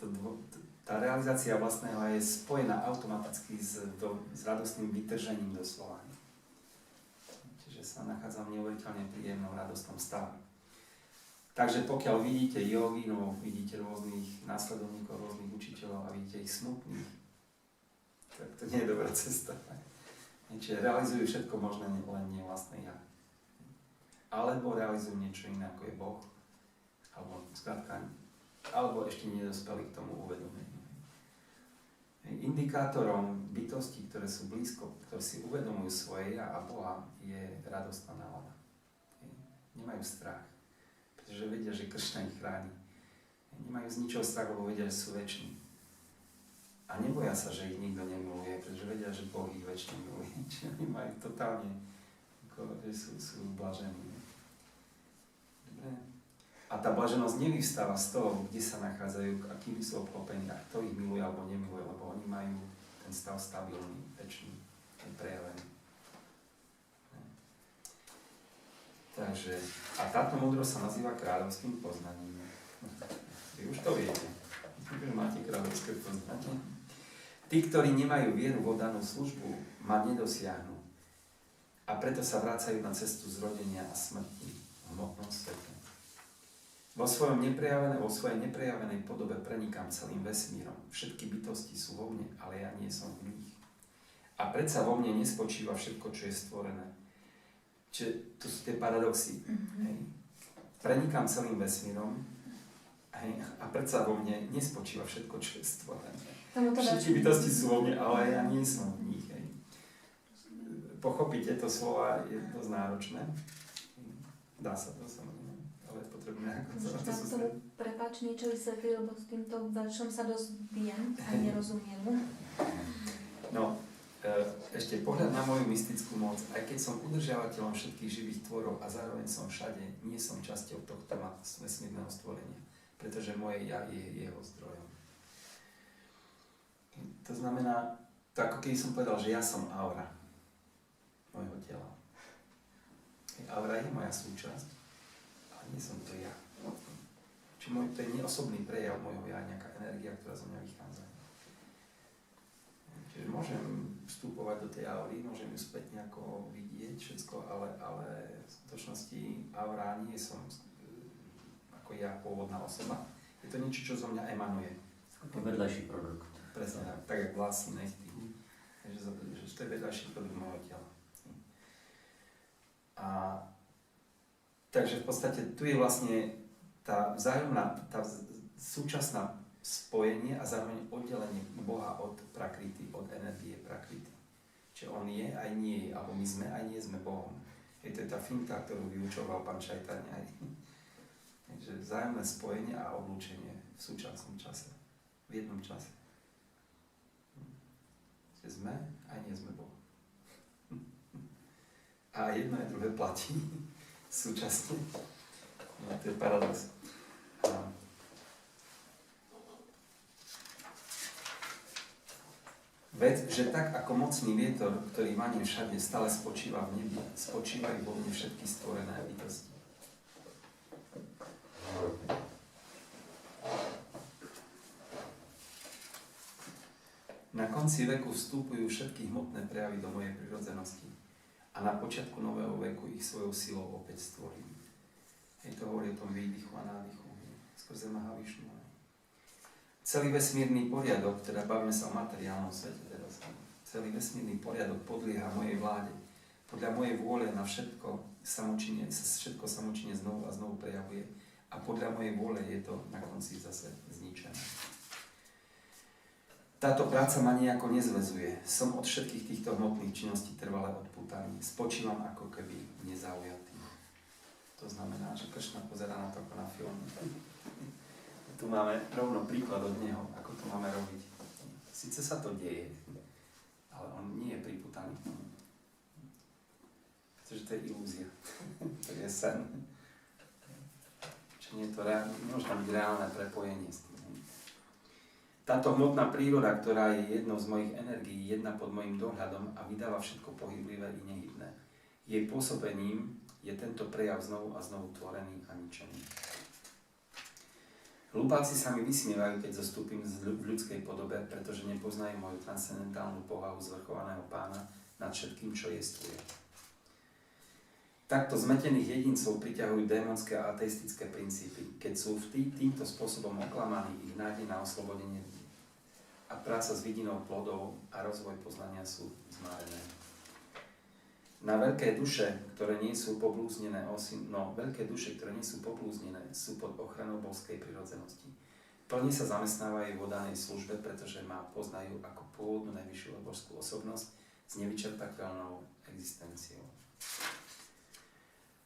tá realizácia vlastného je spojená automaticky s radostným vytržením doslova. Sa nachádzam v neuveriteľne príjemnom, radostnom stave. Takže pokiaľ vidíte jogínov, vidíte rôznych následovníkov, rôznych učiteľov a vidíte ich smutných, tak to nie je dobrá cesta. Čiže realizujú všetko možné, len nie vlastné ja. Alebo realizujú niečo iné, ako je Boh, alebo skrátka, alebo ešte nedospeli k tomu uvedomeniu. Indikátorom bytostí, ktoré sú blízko, ktoré si uvedomujú svoje ja a Boha, je radostná nálada. Nemajú strach, pretože vedia, že Kršna ich chráni. Nemajú z ničoho strach, lebo vedia, že sú väčší. A neboja sa, že ich nikto nemiluje, pretože vedia, že Boh ich väčšine miluje. Čiže oni majú totálne, že sú blažení. Dobre. A tá blaženosť nevyvstáva z toho, kde sa nachádzajú, akým sú obklopení, a kto ich miluje alebo nemiluje, lebo oni majú ten stav stabilný, väčší, ten prejavený. Takže, a táto múdrosť sa nazýva kráľovským poznaním. Vy už to viete, že máte kráľovské poznanie. Tí, ktorí nemajú vieru v oddanú službu, ma nedosiahnu. A preto sa vracajú na cestu zrodenia a smrti v hmotnom svete. Vo svojej neprejavenej podobe prenikám celým vesmírom. Všetky bytosti sú vo mne, ale ja nie som v nich. A predsa vo mne nespočíva všetko, čo je stvorené. Čiže to sú tie paradoxy. Hej. Prenikám celým vesmírom, hej, a predsa vo mne nespočíva všetko, čo je stvorené. Všetky bytosti sú vo mne, ale ja nie som v nich. Hej. Pochopiť tieto slova je dosť náročné. Dá sa to samozrejme. Tam tomu prepáč niečo vysvetliť, lebo s týmto veršom sa dosť bijem a nerozumiem. No, ešte pohľad na moju mystickú moc. Aj keď som udržiavateľom všetkých živých tvorov a zároveň som všade, nie som časťou tohto vesmírneho stvorenia, pretože moje ja je jeho zdrojom. To znamená, to ako keď som povedal, že ja som aura mojho tela. Aura je moja súčasť, nie som to ja. Čiže to je neosobný prejav môjho ja, nejaká energia, ktorá zo mňa vychádza. Čiže môžem vstupovať do tej aury, môžem ju späť nejako vidieť všetko, ale v skutočnosti aura nie som ako ja pôvodná osoba. Je to niečo, čo zo mňa emanuje. Ako vedľajší produkt. Presne tak jak vlasy nechty. Takže to je vedľajší produkt môjho tela. A takže v podstate tu je vlastne tá vzájomná, tá súčasná spojenie a zároveň oddelenie Boha od prakrity, od energie prakrity. Čiže on je aj nie je, alebo my sme aj nie sme Bohom. Hej, to je tá finta, ktorú vyučoval pán Čajtania. Takže vzájomné spojenie a odlúčenie v súčasnom čase. V jednom čase. Že sme a nie sme Boh. A jedno aj druhé platí súčasne. No, to je paradox. Vec, že tak ako mocný vietor, ktorý vaní všade, stále spočíva v nebi, spočívajú vo mne všetky stvorené bytosti. Na konci veku vstupujú všetky hmotné prejavy do mojej prirodzenosti a na počiatku nového veku ich svojou silou opäť stvorím. Hej, to hovorí o tom výdychu a nádychu, skrze Mahavišnu. Celý vesmírny poriadok, teda bavíme sa o materiálnom svete teraz, celý vesmírny poriadok podlieha mojej vláde. Podľa mojej vôle na všetko samočine znovu a znovu prejavuje a podľa mojej vôle je to na konci zase zničené. Táto práca ma nejako nezväzuje. Som od všetkých týchto hmotných činností trvale odpútaný. Spočívam ako keby nezaujatý. To znamená, že Kršna pozerá na to ako na film. Tu máme rovno príklad od neho, ako to máme robiť. Sice sa to deje, ale on nie je pripútaný k tomu. Pretože to je ilúzia. To je sen. Čiže nie je to môže byť reálne prepojenie s tým. Táto hmotná príroda, ktorá je jednou z mojich energií, jedna pod mojim dohľadom a vydáva všetko pohyblivé i nehybné. Jej pôsobením je tento prejav znovu a znovu tvorený a ničený. Hlupáci sa mi vysmievajú, keď zostúpim v ľudskej podobe, pretože nepoznajú moju transcendentálnu povahu zvrchovaného pána nad všetkým, čo jestvuje. Takto zmetených jedincov priťahujú démonské a ateistické princípy, keď sú týmto spôsobom oklamaní, ich nádej na oslobodenie a práca s vidinou plodov a rozvoj poznania sú zmarené. Na veľké duše, ktoré nie sú poblúznené, sú pod ochranou božskej prirodzenosti. Plne sa zamestnávajú v danej službe, pretože ma poznajú ako pôvodnú najvyššiu božskú osobnosť s nevyčerpateľnou existenciou.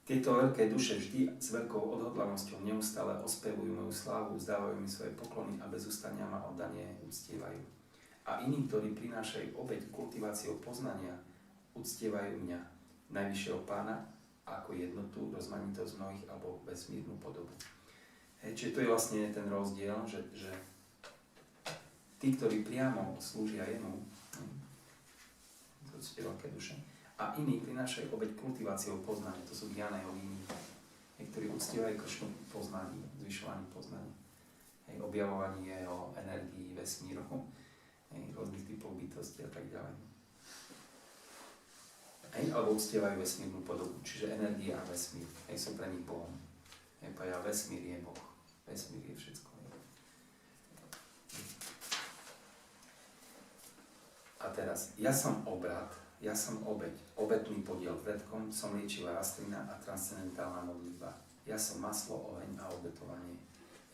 Tieto veľké duše vždy s veľkou odhodlanosťou neustále ospevujú moju slávu, vzdávajú mi svoje poklony a bez ustania ma oddanie uctievajú. A iní, ktorí prinášajú obeť kultiváciou poznania, uctievajú mňa, najvyššieho pána, ako jednotu, rozmanitosť mnohých alebo vesmírnu podobu. Čiže to je vlastne ten rozdiel, že tí, ktorí priamo slúžia jemu, to sú tie veľké duše, a iní prinášajú obeť kultiváciou poznania, to sú gyana jogíni, ktorí uctievajú Kršnu poznaní, zvyšovaní poznaní, objavovaní jeho energií, vesmíru, rôznych typov bytosti a tak ďalej. Alebo uctievajú vesmírnu podobu, čiže energia a vesmír, sú pre nich Bohom. A vesmír je Boh, vesmír je všetko. A teraz, ja som obrad, ja som obeť, obetný podiel predkom, som liečivá rastlina a transcendentálna modlitba. Ja som maslo, oheň a obetovanie.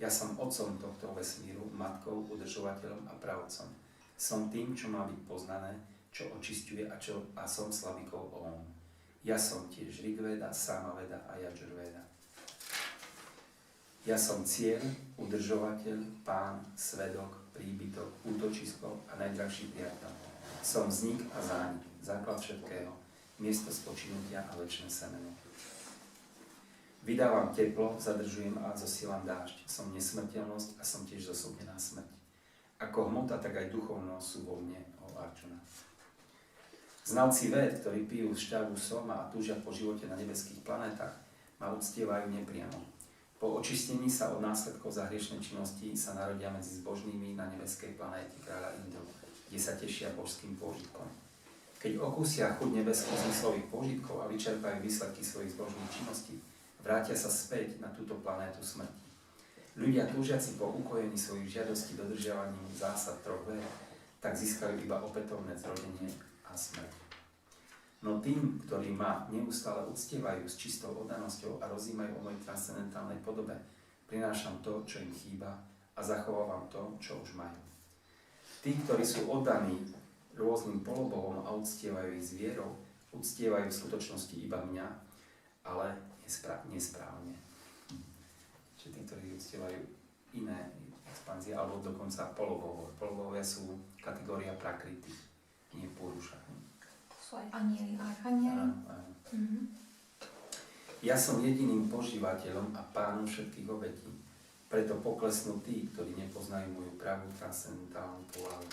Ja som otcom tohto vesmíru, matkou, udržovateľom a pravcom. Som tým, čo má byť poznané, čo očisťuje a som slavikou Om. Ja som tiež Rigveda, Samaveda a Yajurveda. Ja som cieľ, udržovateľ, pán, svedok, príbytok, útočisko a najdrahší priateľ. Som vznik a zánik, základ všetkého, miesto spočinutia a večné semeno. Vydávam teplo, zadržujem a zosielam dážď. Som nesmrteľnosť a som tiež zosobnená smrť. Ako hmota, tak aj duchovnosť sú vo mne, o Arjuna. Znalci véd, ktorí pijú šťavu soma a túžia po živote na nebeských planetách, ma uctievajú nepriamo. Po očistení sa od následkov za hriešnej činnosti sa narodia medzi zbožnými na nebeskej planéte kráľa Indru, kde sa tešia božským pôžitkom. Keď okúsia chuť nebeských zmyslových pôžitkov a vyčerpajú výsledky svojich zbožných činností, vrátia sa späť na túto planétu smrti. Ľudia túžiaci po ukojení svojich žiadostí dodržiavaním zásad troch véd, tak získajú iba opätovné zrodenie a smrť. No tým, ktorí ma neustále uctievajú s čistou oddanosťou a rozímajú o mojej transcendentálnej podobe, prinášam to, čo im chýba a zachovávam to, čo už majú. Tí, ktorí sú oddaní rôznym polobohom a uctievajú ich s vierou, uctievajú v skutočnosti iba mňa ale nesprávne. Čiže tí, ktorí uctievajú iné expanzie, alebo dokonca polobohové. Polobohovia sú kategória prakrity, nie púruša. Sú aj anieli, archanieli. Ja som jediným požívateľom a pánom všetkých obetí. Preto poklesnú tí, ktorí nepoznajú moju pravú transcendentálnu povahu.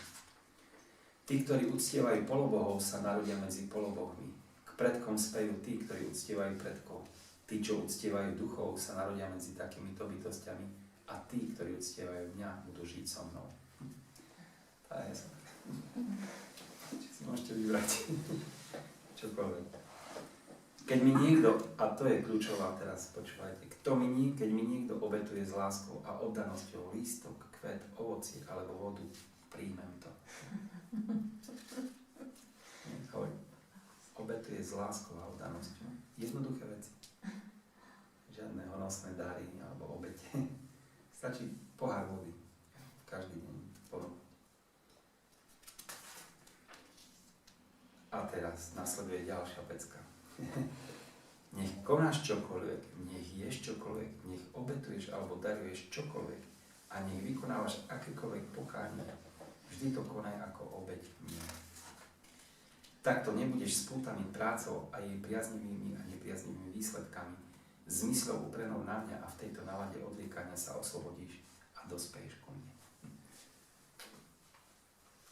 Tí, ktorí uctievajú polobohov, sa narodia medzi polobohmi. K predkom spejú tí, ktorí uctievajú predkov. Tí, čo uctievajú duchov, sa narodia medzi takýmito bytostiami a tí, ktorí uctievajú mňa, budú žiť so mnou. Tá je som. Či si môžete vybrať čokoľvek. Keď mi niekto, a to je kľúčová teraz, počúvajte, keď mi niekto obetuje s láskou a oddanosťou lístok, kvet, ovocie alebo vodu, príjmem to. Obetuje s láskou a oddanosťou. Jednoduché veci. Žiadne honosné dary alebo obete. Stačí pohár vody. Každý deň. A teraz nasleduje ďalšia pecka. Nech konáš čokoľvek, nech ješ čokoľvek, nech obetuješ alebo daruješ čokoľvek a nech vykonávaš akékoľvek pokánie, vždy to konaj ako obeť mne. Takto nebudeš spútaný prácou a jej priaznivými a nepriaznivými výsledkami, zmyslov uprenou na mňa a v tejto nálade odliekania sa oslobodíš a dospeješ ku mne.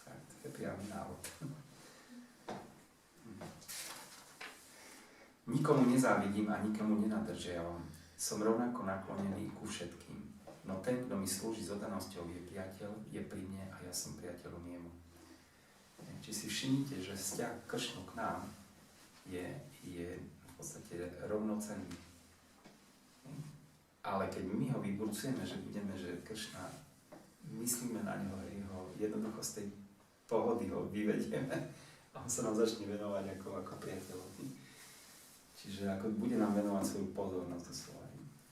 Tak, to je priamy návod. Nikomu nezávidím a nikomu nenadržiavam. Som rovnako naklonený ku všetkým. No ten, kto mi slúži s oddanosťou, je priateľ, je pri mne a ja som priateľom jemu. Či si všimnite, že vzťah kršnu k nám je v podstate rovnocenný. Ale keď my ho vyburcujeme, že budeme, že kršna, myslíme na neho, jeho jednoducho z tej pohody ho vyvedieme a on sa nám začne venovať ako priateľovi. Čiže ako bude nám venovať svoju pozornosť doslova.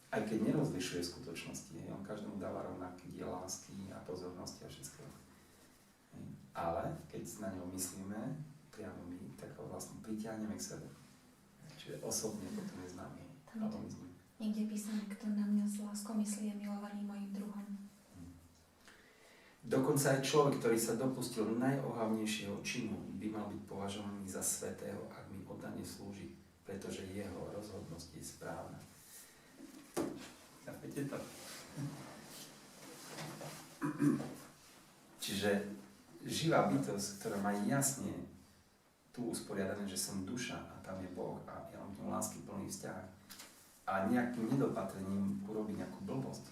Aj keď nerozlišuje skutočnosti, on každému dáva rovnaký diel lásky a pozornosti a všetko. Ale keď na ňo myslíme, priamo my, tak ho vlastne pritiahneme k sebe. Čiže osobne potom je známy. Niekde písané, kto na mňa s láskou myslí, je milovaný mojim druhom. Dokonca aj človek, ktorý sa dopustil najohavnejšieho činu, by mal byť považovaný za svätého, ak mi oddane slúži, pretože jeho rozhodnosť je správna. Chápete to? Čiže živá bytosť, ktorá má jasne tu usporiadané, že som duša a tam je Boh a ja mám k ňom lásky plný vzťah a nejakým nedopatrením urobí nejakú blbosť,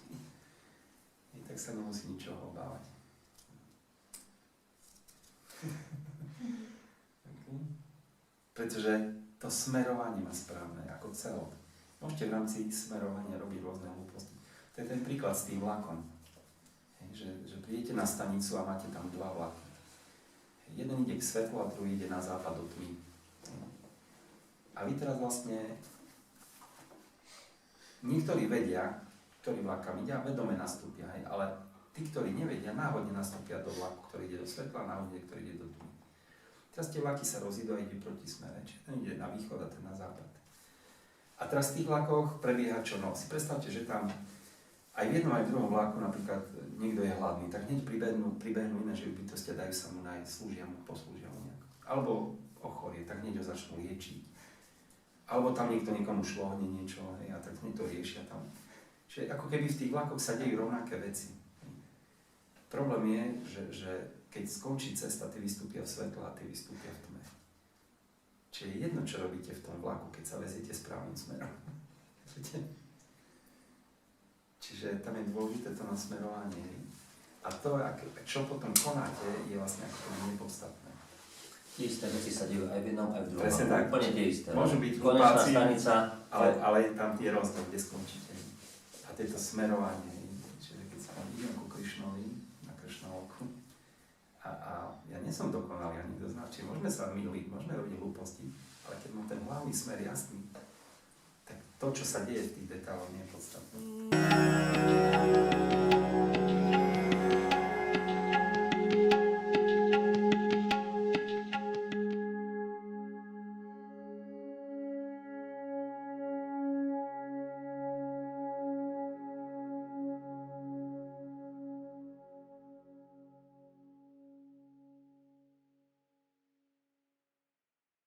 tak sa nemusí ničoho obávať. Okay. Pretože to smerovanie má správne, ako celok. Môžete v rámci smerovania robiť rôzne hlúposti. To je ten príklad s tým vlakom. Že prídete na stanicu a máte tam dva vlaky. Jeden ide k svetlu a druhý ide na západ do tmy. A vy teraz vlastne niektorí vedia, ktorý vlakam ide a vedome nastúpia, ale tí, ktorí nevedia, náhodne nastúpia do vlaku, ktorý ide do svetla a náhodne, ktorý ide do tmy. Teraz tie vlaky sa rozídu a ide proti smere, čiže ten ide na východ a ten na západ. A teraz v tých vlakoch prebieha čo? No si predstavte, že tam aj v jednom, aj v druhom vlaku napríklad niekto je hladný, tak hneď pribehnú iné živý bytosti a dajú sa mu nájsť, slúžia mu, poslúžia mu nejak. Alebo ochorie, tak hneď ho začnú liečiť. Alebo tam niekto niekomu šlohne niečo, a tak hneď to riešia tam. Čiže ako keby v tých vlakoch sa dejú rovnaké veci. Problém je, že keď skončí cesta, ty vystúpia v svetle a ty vystúpia v tme. Čiže je jedno, čo robíte v tom vlaku, keď sa veziete správnym smerom. Čiže tam je dôležité to nasmerovanie. A to, čo potom konáte, je vlastne ako nepodstatné. Tie isté veci sa dejú aj v jednom, aj v druhom. Presne tak. Úplne tie isté. Môžu byť konečná hlupáci, stanica, ale tam je rozdiel, kde skončíte. A tieto smerovanie, čiže keď sa tam idem ku Krišnovi, na Krišnovoku, a ja nie som dokonalý, ani kto zná, čiže môžeme sa myliť, môžeme robiť hlúposti, ale keď mám ten hlavný smer jasný, tak to, čo sa deje v tých detailoch, nie je podstatné.